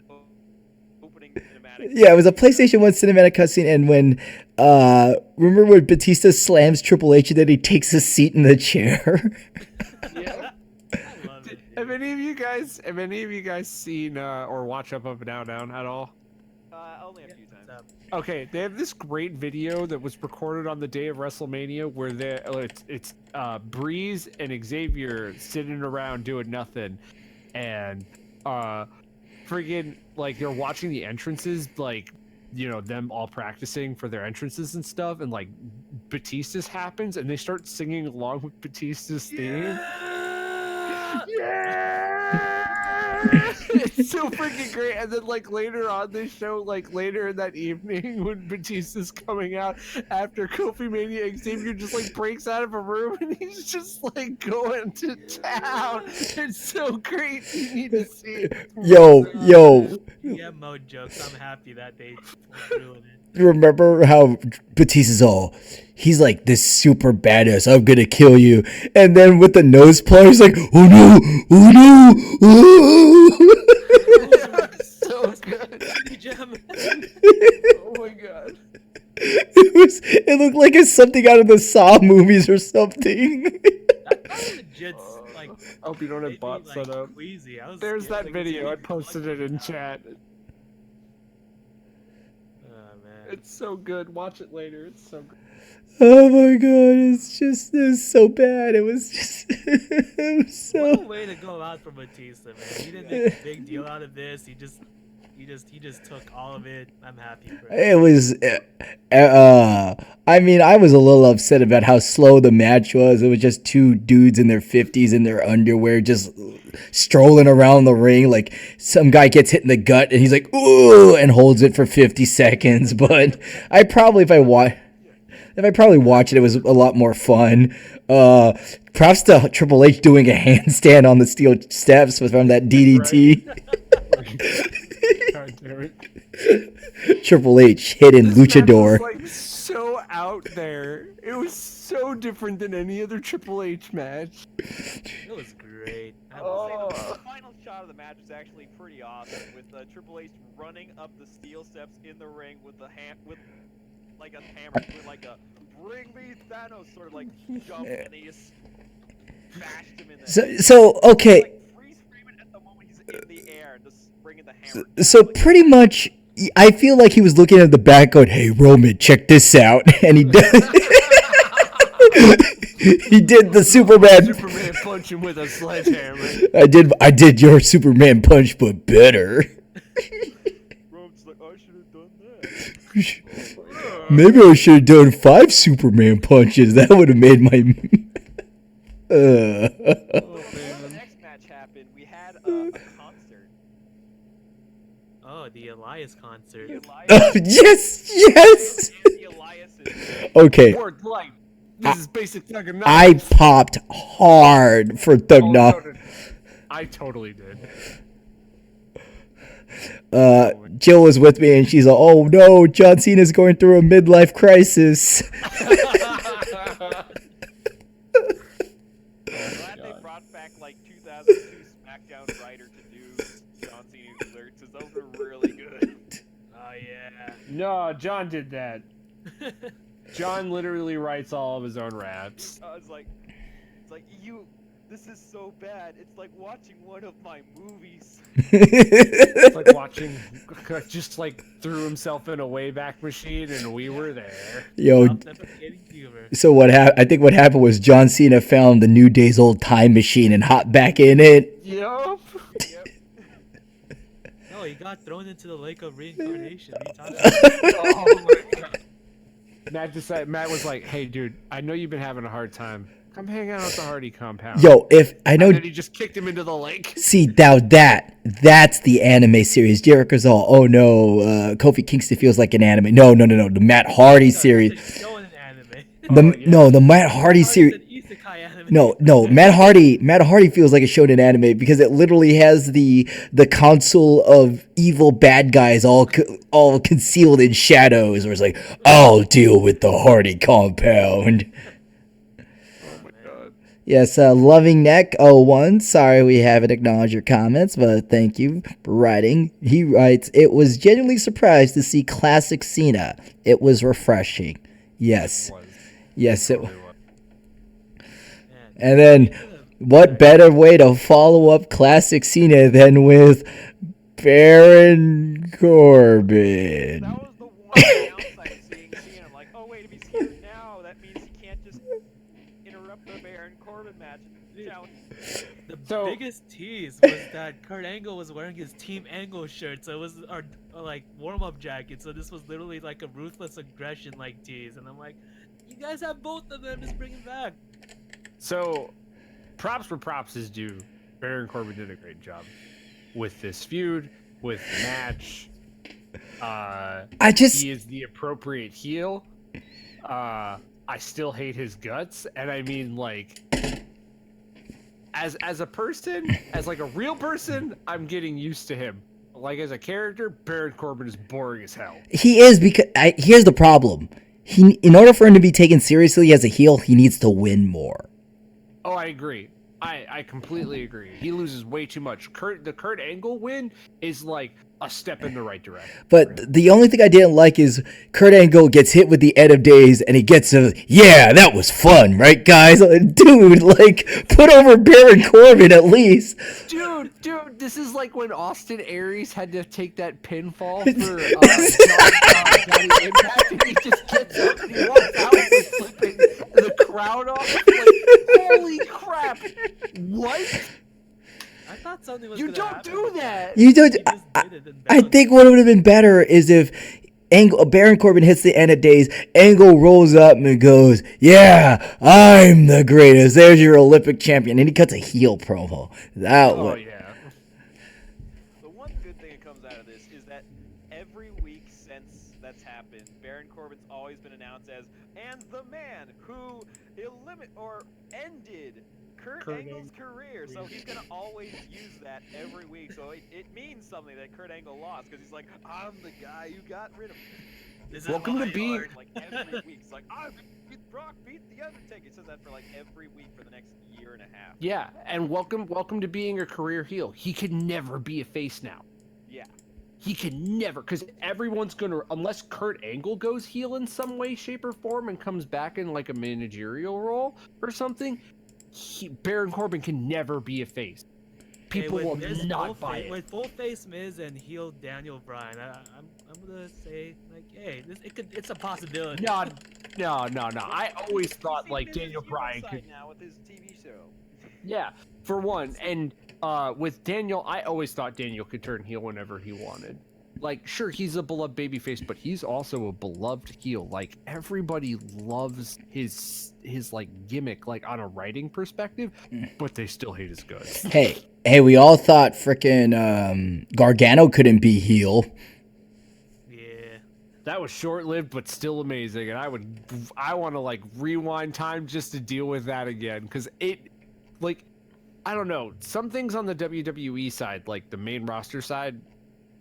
S3: opening cinematic.
S4: yeah, it was a PlayStation 1 cinematic cutscene, and when remember when Batista slams Triple H and then he takes a seat in the chair?
S2: Yeah.
S1: I love it.
S2: Have any of you guys seen or watch Up and Down at all?
S3: Only a few times.
S2: Okay, they have this great video that was recorded on the day of WrestleMania where it's Breeze and Xavier sitting around doing nothing, and friggin' like they're watching the entrances, like, you know, them all practicing for their entrances and stuff, and like Batista's happens and they start singing along with Batista's theme. Yeah! It's so freaking great. And then like later on they show, like later in that evening when Batista's coming out after Kofi Mania, Xavier just like breaks out of a room and he's just like going to town. It's so great. You need to see it.
S4: Yo,
S1: Yeah, mode jokes. I'm happy that they ruined it.
S4: remember how Batista's all, he's like this super badass, I'm gonna kill you, and then with the nose plunger, he's like, oh no, oh no, oh.
S2: So good.
S1: Gem.
S2: Oh my god.
S4: It looked like it's something out of the Saw movies or something.
S1: That's legit. Like,
S2: I hope you don't
S1: made
S2: have
S1: me,
S2: bots
S1: like,
S2: set up.
S1: queasy. I was
S2: There's
S1: scared,
S2: that
S1: like,
S2: video. I
S1: it's
S2: posted it in chat.
S1: Oh man.
S2: It's so good. Watch it later. It's so good.
S4: Oh my god, it was so bad. It was just, it was
S1: What a
S4: so.
S1: way to go out for Batista, man. He didn't make a big deal out of this. He just took all of it. I'm happy for him.
S4: It was, I mean, I was a little upset about how slow the match was. It was just 2 dudes in their 50s in their underwear just strolling around the ring. Like some guy gets hit in the gut and he's like, ooh, and holds it for 50 seconds. But I probably, if I watched it, it was a lot more fun. Props to Triple H doing a handstand on the steel steps from that DDT.
S2: God damn it.
S4: Triple H, hidden
S2: This match
S4: luchador.
S2: was, like, so out there. It was so different than any other Triple H match.
S1: It was great.
S3: I will say
S2: Oh.
S3: the final shot of the match was actually pretty awesome, with Triple H running up the steel steps in the ring with a like a hammer, doing like a "Bring me Thanos" sort of like jump, and he just bashed him in the head.
S4: So okay.
S3: Like freeze frame it at the moment he's in the air and just bringing the hammer.
S4: So
S3: down, like,
S4: pretty much, I feel like he was looking at the back going, "Hey Roman, check this out," and he did. He did the Superman.
S2: Superman punch him with a sledgehammer.
S4: I did your Superman punch, but better.
S3: Roman's like, I should have done that.
S4: Maybe I should have done 5 Superman punches. That would have made my.
S3: Before the next match happened, we had a concert.
S1: Oh, the Elias concert.
S3: The Elias
S4: Yes.
S3: and the Eliases.
S4: Okay,
S2: Or, like, this is basic Thug and
S4: I popped hard for Thug Knock.
S2: I totally did.
S4: Jill was with me, and she's like, "Oh no, John Cena's going through a midlife crisis."
S3: Glad they brought back like 2002 SmackDown writer to do John Cena's lyrics, 'cause those were really good.
S1: Oh yeah.
S2: No, John did that. John literally writes all of his own raps.
S3: I was like, it's like this is so bad. It's like watching one of my movies.
S2: It's like watching, just like threw himself in a Wayback Machine, and we were there.
S4: Yo,
S1: Self-deprecating humor.
S4: so what happened? I think what happened was John Cena found the New Day's old time machine and hopped back in it.
S2: Yup.
S3: Yep.
S1: No, he got thrown into the lake of reincarnation. What are you talking about?
S2: Oh my god. Matt was like, "Hey, dude, I know you've been having a hard time. Come hang out at the Hardy compound."
S4: Yo, if I know.
S2: And then he just kicked him into the lake.
S4: See, now that's the anime series. Jericho's all, "Oh no, Kofi Kingston feels like an anime." No, the Matt Hardy series.
S1: It's showing an anime.
S4: The Matt Hardy series.
S1: It's an isekai anime.
S4: No, Matt Hardy feels like a shonen anime because it literally has the council of evil bad guys all concealed in shadows, where it's like, "I'll deal with the Hardy compound."
S2: Oh my god.
S4: Yes, Loving Neck 01. Sorry we haven't acknowledged your comments, but thank you for writing. He writes, "It was genuinely surprised to see classic Cena. It was refreshing." Yes. Yes, it was. And then, what better way to follow up classic Cena than with Baron Corbin?
S3: That was the one downside of seeing Cena. I'm like, oh wait, if he's here now, that means he can't just interrupt the Baron Corbin match.
S1: The
S2: So-
S1: biggest tease was that Kurt Angle was wearing his Team Angle shirt, so it was our like warm-up jacket. So this was literally like a ruthless aggression like tease, and I'm like, you guys have both of them, just bring it back.
S2: So, props for props is due. Baron Corbin did a great job with this feud, with the match. He is the appropriate heel. I still hate his guts, and I mean, like, as a person, as like a real person, I'm getting used to him. Like as a character, Baron Corbin is boring as hell.
S4: He is, because here's the problem. In order for him to be taken seriously as a heel, he needs to win more.
S2: Oh, I agree. I completely agree. He loses way too much. The Kurt Angle win is like a step in the right direction.
S4: But the only thing I didn't like is Kurt Angle gets hit with the End of Days, and he gets a, "Yeah, that was fun, right, guys?" Dude, like, put over Baron Corbin at least.
S2: Dude, this is like when Austin Aries had to take that pinfall for Johnny Impact, and he just gets up and he walks out with flipping the crowd off. Like, holy crap! What?
S1: I thought something was
S2: You
S1: gonna
S2: don't
S1: happen
S2: do
S1: with
S2: that.
S4: You don't.
S1: He just did it and
S4: I
S1: bounced.
S4: think what would have been better is if Baron Corbin hits the End of Days, Angle rolls up and goes, "Yeah, I'm the greatest. There's your Olympic champion," and he cuts a heel promo. That
S2: Oh
S4: would.
S2: yeah.
S3: The one good thing that comes out of this is that every week since that's happened, Baron Corbin's always been announced as, and the man who ended Kurt Angle's career, so he's gonna always use that every week. So it means something that Kurt Angle lost because he's like, I'm the guy you got rid of.
S2: Welcome to being
S3: like every week. It's like Brock beat the Undertaker. It says that for like every week for the next year and a half.
S2: Yeah, and welcome to being a career heel. He can never be a face now.
S3: Yeah.
S2: He can never, because everyone's gonna, unless Kurt Angle goes heel in some way, shape, or form and comes back in like a managerial role or something, Baron Corbin can never be a face. People will not buy it.
S1: With full face Miz and heel Daniel Bryan, I'm gonna say like, hey, it's a possibility.
S2: No. I always thought like Daniel Bryan could
S3: now with his TV show.
S2: Yeah, for one, and with Daniel, I always thought Daniel could turn heel whenever he wanted. Like, sure, he's a beloved babyface, but he's also a beloved heel. Like, everybody loves his like gimmick, like on a writing perspective, but they still hate his guts.
S4: Hey, we all thought frickin' Gargano couldn't be heel.
S1: Yeah.
S2: That was short-lived, but still amazing, and I want to like rewind time just to deal with that again, because like, I don't know, some things on the WWE side, like the main roster side,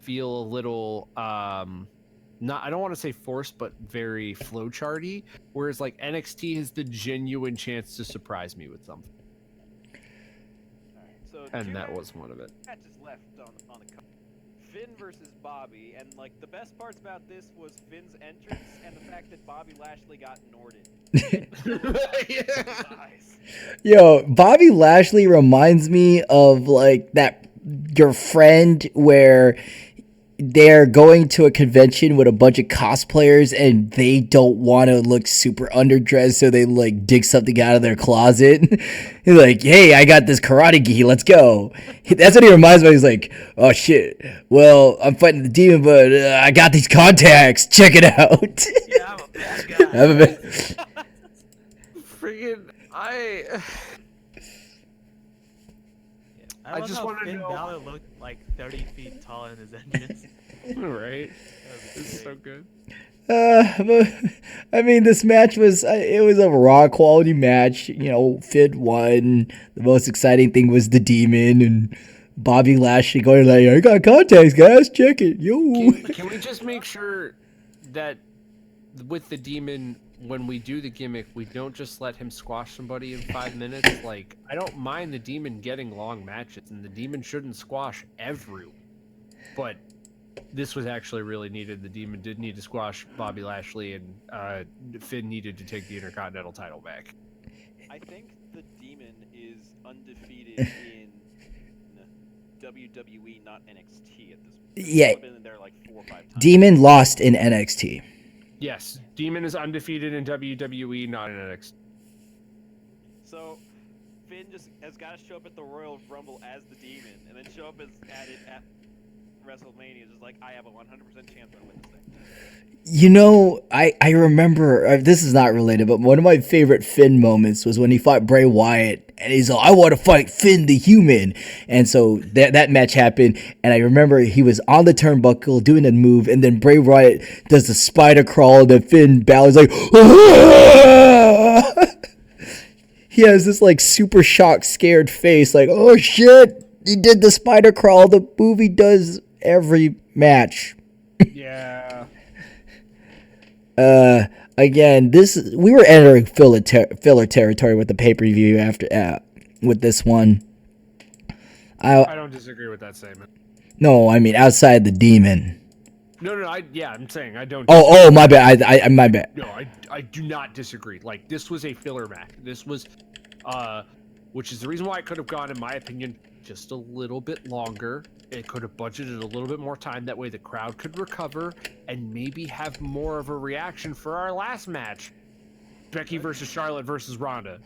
S2: feel a little I don't want to say forced, but very flowcharty, whereas like NXT has the genuine chance to surprise me with something.
S3: So
S2: And that was one of it.
S3: Matches left on the card. Finn versus Bobby, and like the best parts about this was Finn's entrance and the fact that Bobby Lashley got Norded.
S4: Yo, Bobby Lashley reminds me of like that your friend where they're going to a convention with a bunch of cosplayers and they don't want to look super underdressed, so they like dig something out of their closet. He's like, hey, I got this karate gi, let's go. That's what he reminds me of. He's like, oh shit, well, I'm fighting the demon, but I got these contacts, check it out.
S1: Yeah, I'm a bad guy.
S2: Friggin'
S1: I
S2: just want to
S1: Finn
S2: know.
S1: Balor looked like 30 feet tall in his entrance.
S2: Right? This is so good.
S4: But, I mean, this match was it was a raw quality match. You know, Finn won. The most exciting thing was the demon and Bobby Lashley going like, I got contacts, guys, check it, yo.
S2: Can we just make sure that with the demon, when we do the gimmick, we don't just let him squash somebody in 5 minutes? Like, I don't mind the demon getting long matches, and the demon shouldn't squash everyone. But this was actually really needed. The demon did need to squash Bobby Lashley, and Finn needed to take the Intercontinental title back.
S3: I think the demon is undefeated in WWE, not NXT at this point.
S4: Yeah.
S3: He's been in there like 4 or 5 times.
S4: Demon lost in NXT.
S2: Yes, Demon is undefeated in WWE, not in NXT.
S3: So Finn just has got to show up at the Royal Rumble as the demon, and then show up at WrestleMania, just like, I have a 100% chance to win this thing.
S4: You know, I remember, this is not related, but one of my favorite Finn moments was when he fought Bray Wyatt, and he's like, I want to fight Finn the Human. And so that match happened, and I remember he was on the turnbuckle doing a move, and then Bray Wyatt does the spider crawl, and then Finn Balor's like, ah! He has this like super shocked, scared face, like, oh shit, he did the spider crawl the movie does every match.
S2: Yeah.
S4: Again, we were entering filler territory with the pay-per-view after with this one.
S2: I don't disagree with that statement.
S4: No, I mean outside the demon.
S2: No, I'm saying I don't.
S4: Oh, my bad. I my bad.
S2: No, I do not disagree. Like, this was a filler match. This was, which is the reason why it could have gone, in my opinion, just a little bit longer. It could have budgeted a little bit more time. That way the crowd could recover and maybe have more of a reaction for our last match. Becky versus Charlotte versus Ronda.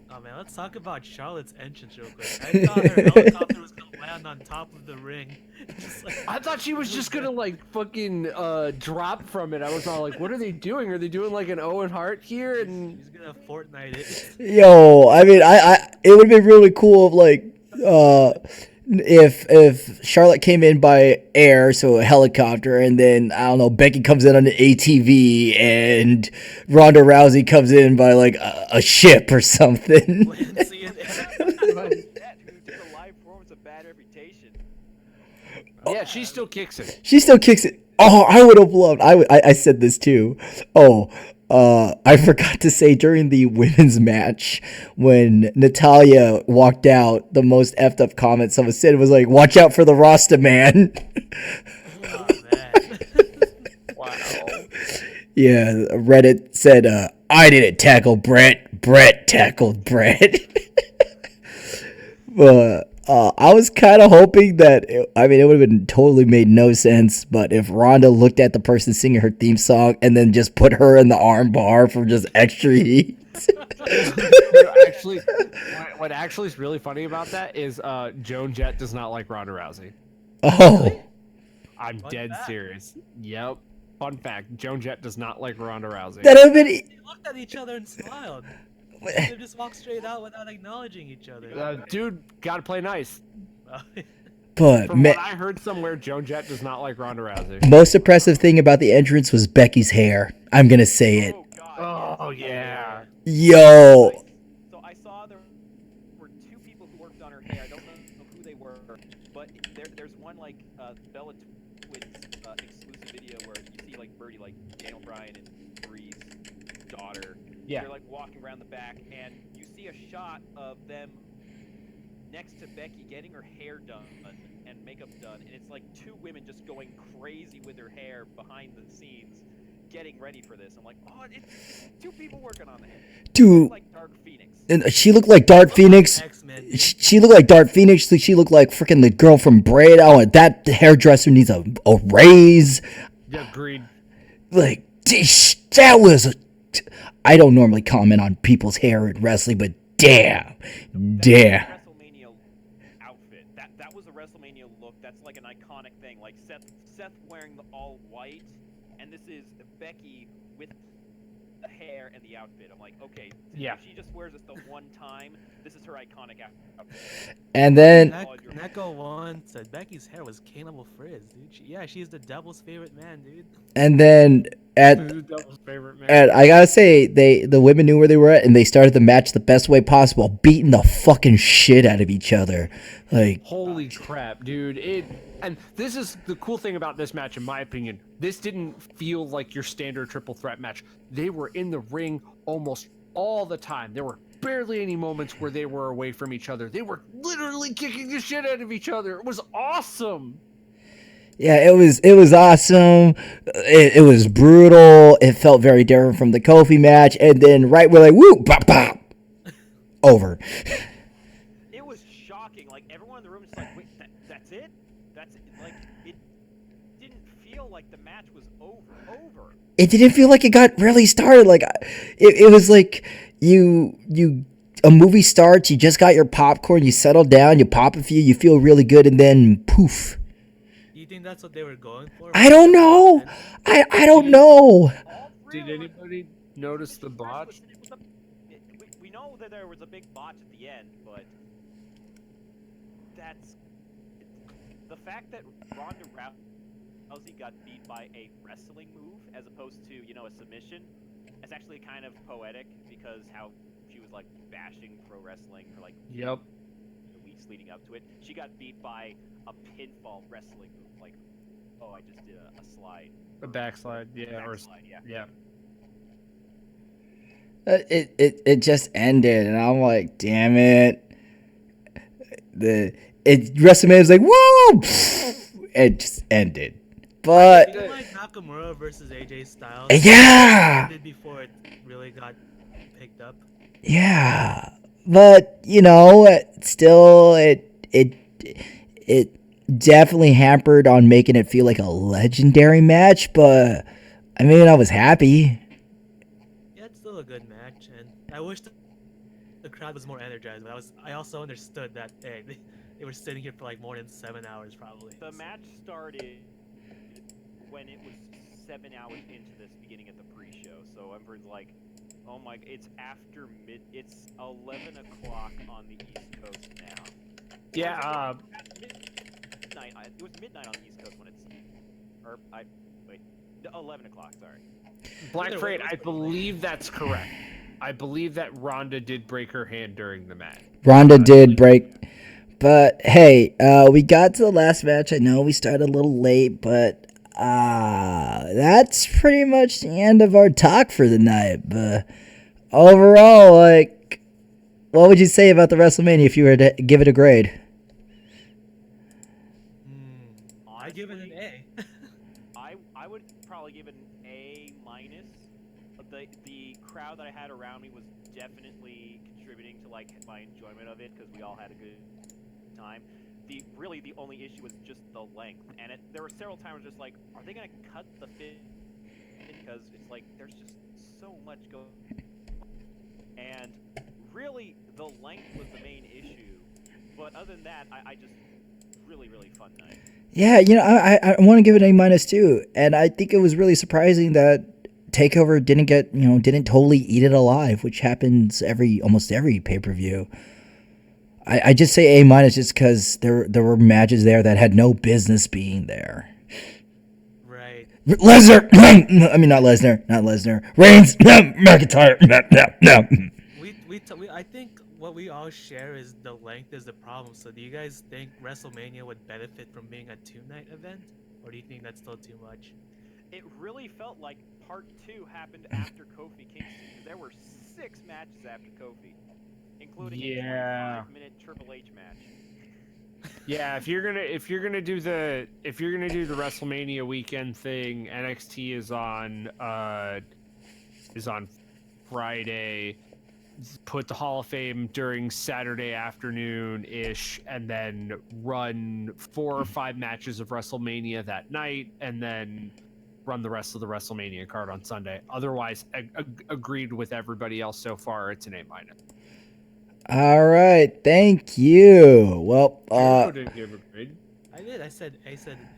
S1: Oh man, let's talk about Charlotte's entrance real quick. I thought her helicopter was gonna land on top of the ring. Just like,
S2: I thought she was just gonna like fucking drop from it. I was all like, what are they doing? Are they doing like an Owen Hart here? And
S1: she's gonna Fortnite it.
S4: Yo, I mean, I it would be really cool if like if Charlotte came in by air, so a helicopter, and then I don't know, Becky comes in on an ATV, and Ronda Rousey comes in by like a ship or something.
S1: Lindsay and
S3: That who did a live performance of Bad Reputation.
S2: Yeah, she still kicks it.
S4: She still kicks it. Oh, I would have loved. I said this too. Oh, I forgot to say during the women's match when Natalia walked out, the most effed up comment someone said was like, "Watch out for the Rasta man."
S1: oh, man.
S2: Wow.
S4: Yeah, Reddit said, "I didn't tackle Brett. Brett tackled Brett." But I was kind of hoping that, it would have been totally made no sense, but if Rhonda looked at the person singing her theme song and then just put her in the arm bar for just extra heat.
S2: Actually, what actually is really funny about that is Joan Jett does not like Ronda Rousey.
S4: Oh.
S2: I'm dead serious. Yep. Fun fact, Joan Jett does not like Ronda Rousey.
S4: That would have been...
S1: They looked at each other and smiled. They just walked straight out without acknowledging each other.
S2: Dude, gotta play nice.
S4: But
S2: From what I heard somewhere, Joan Jett does not like Ronda Rousey.
S4: most impressive thing about the entrance was Becky's hair. I'm gonna say it.
S3: Oh god.
S2: Oh, yeah.
S4: Yo.
S3: So I saw there were two people who worked on her hair. I don't know who they were, but there's one like Bella Twins exclusive video where you see like Birdie, like Daniel Bryan and Bree's daughter.
S2: Yeah.
S3: They're like walking around the back, and you see a shot of them next to Becky getting her hair done and makeup done, and it's like two women just going crazy with her hair behind the scenes, getting ready for this. I'm like, oh, it's two people working on the hair.
S4: Dude.
S3: Like Dark Phoenix.
S4: And she looked like Dark Phoenix.
S1: X-Men.
S4: She looked like Dark Phoenix. She looked like freaking the girl from Braid. Oh, and that hairdresser needs a raise.
S2: Yeah, agreed.
S4: Like, that was a... I don't normally comment on people's hair in wrestling, but damn. Damn.
S3: WrestleMania outfit. That was a WrestleMania look. That's like an iconic thing. Like Seth wearing the all white, and this is Becky with the hair and the outfit. I'm like, okay,
S2: Yeah.
S3: if she just wears this the one time, this is her iconic outfit.
S4: And then...
S1: Neko One said Becky's hair was K-level frizz, dude. She's the devil's favorite man, dude.
S4: And then
S2: Devil's favorite man.
S4: and I gotta say, the women knew where they were at, and they started the match the best way possible, beating the fucking shit out of each other. Like,
S2: Holy crap, dude. And this is the cool thing about this match, in my opinion. This didn't feel like your standard triple threat match. They were in the ring almost all the time. There were barely any moments where they were away from each other. They were literally kicking the shit out of each other. It was awesome.
S4: yeah, it was awesome. It was brutal. It felt very different from the Kofi match. And then right we're like, woo, bop, bop. Over.
S3: It was shocking. Like everyone in the room is like, wait, that's it? That's it? Like it didn't feel like the match was over.
S4: It didn't feel like it got really started. Like, it was like a movie starts, you just got your popcorn, you settle down, you pop a few, you feel really good, and then poof.
S1: You think that's what they were going for?
S4: I don't know. I don't know.
S2: Did anybody notice the botch?
S3: We know that there was a big botch at the end, but that's the fact that Ronda Rousey got beat by a wrestling move as opposed to, a submission. It's actually kind of poetic because how she was like bashing pro wrestling for like
S2: Yep.
S3: the weeks leading up to it. She got beat by a pinfall wrestling move, like, oh, I just did a slide.
S2: A backslide, yeah.
S3: Backslide, yeah.
S2: Yeah.
S4: It just ended, and I'm like, damn it. WrestleMania was like, woo! It just ended. But
S1: I feel like Nakamura versus AJ Styles.
S4: yeah,
S1: Did before it really got picked up.
S4: yeah. But still, it definitely hampered on making it feel like a legendary match. But I mean, I was happy.
S1: Yeah, it's still a good match, and I wish the crowd was more energized. But I also understood that they were sitting here for like more than 7 hours probably.
S3: The match started when it was 7 hours into this, beginning at the pre-show. So everyone's like, "Oh my!" It's after it's 11 o'clock on the East Coast now.
S2: Yeah,
S3: midnight. It was midnight on the East Coast when it's, or wait, 11 o'clock. Sorry.
S2: Black
S1: Either way,
S2: Freight,
S1: it was
S2: I
S1: pretty late.
S2: believe that's correct. I believe that Rhonda did break her hand during the match.
S4: Rhonda did break. But hey, we got to the last match. I know we started a little late, but that's pretty much the end of our talk for the night. But overall, like, what would you say about the WrestleMania if you were to give it a grade?
S1: I give it an A.
S3: I would probably give it an A minus. The crowd that I had around me was definitely contributing to like my enjoyment of it because we all had a good time. The only issue was just the length, and there were several times just like, are they gonna cut the fit? Because it's like there's just so much going, and really the length was the main issue. But other than that, I just really fun night.
S4: Yeah, I want to give it an A minus too, and I think it was really surprising that Takeover didn't totally eat it alive, which happens almost every pay-per-view. I just say A minus just because there were matches there that had no business being there.
S1: Right.
S4: Lesnar, I mean not Lesnar. Reigns, McIntyre,
S1: I think what we all share is the length is the problem. So do you guys think WrestleMania would benefit from being a 2-night event, or do you think that's still too much?
S3: It really felt like part 2 happened after Kofi Kingston. There were 6 matches after Kofi, including a 25-minute Triple H match.
S2: Yeah, if you're gonna do the WrestleMania weekend thing, NXT is on Friday. Put the Hall of Fame during Saturday afternoon ish, and then run 4 or 5 matches of WrestleMania that night, and then run the rest of the WrestleMania card on Sunday. Otherwise, agreed with everybody else so far. It's an A minus.
S4: All right, thank you. Well,
S2: Jericho didn't give a grade.
S1: I did. I said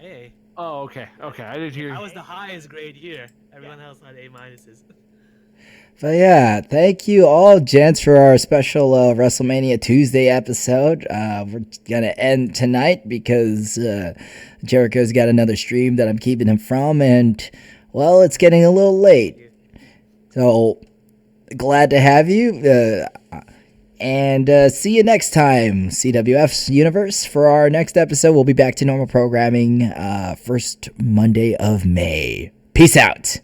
S1: A.
S2: Oh, okay. I didn't hear.
S1: I was the highest grade here. Everyone else had A minuses.
S4: But yeah, thank you all, gents, for our special WrestleMania Tuesday episode. We're gonna end tonight because Jericho's got another stream that I'm keeping him from, and well, it's getting a little late. So glad to have you, and see you next time, CWF's Universe. For our next episode, we'll be back to normal programming first Monday of May. Peace out.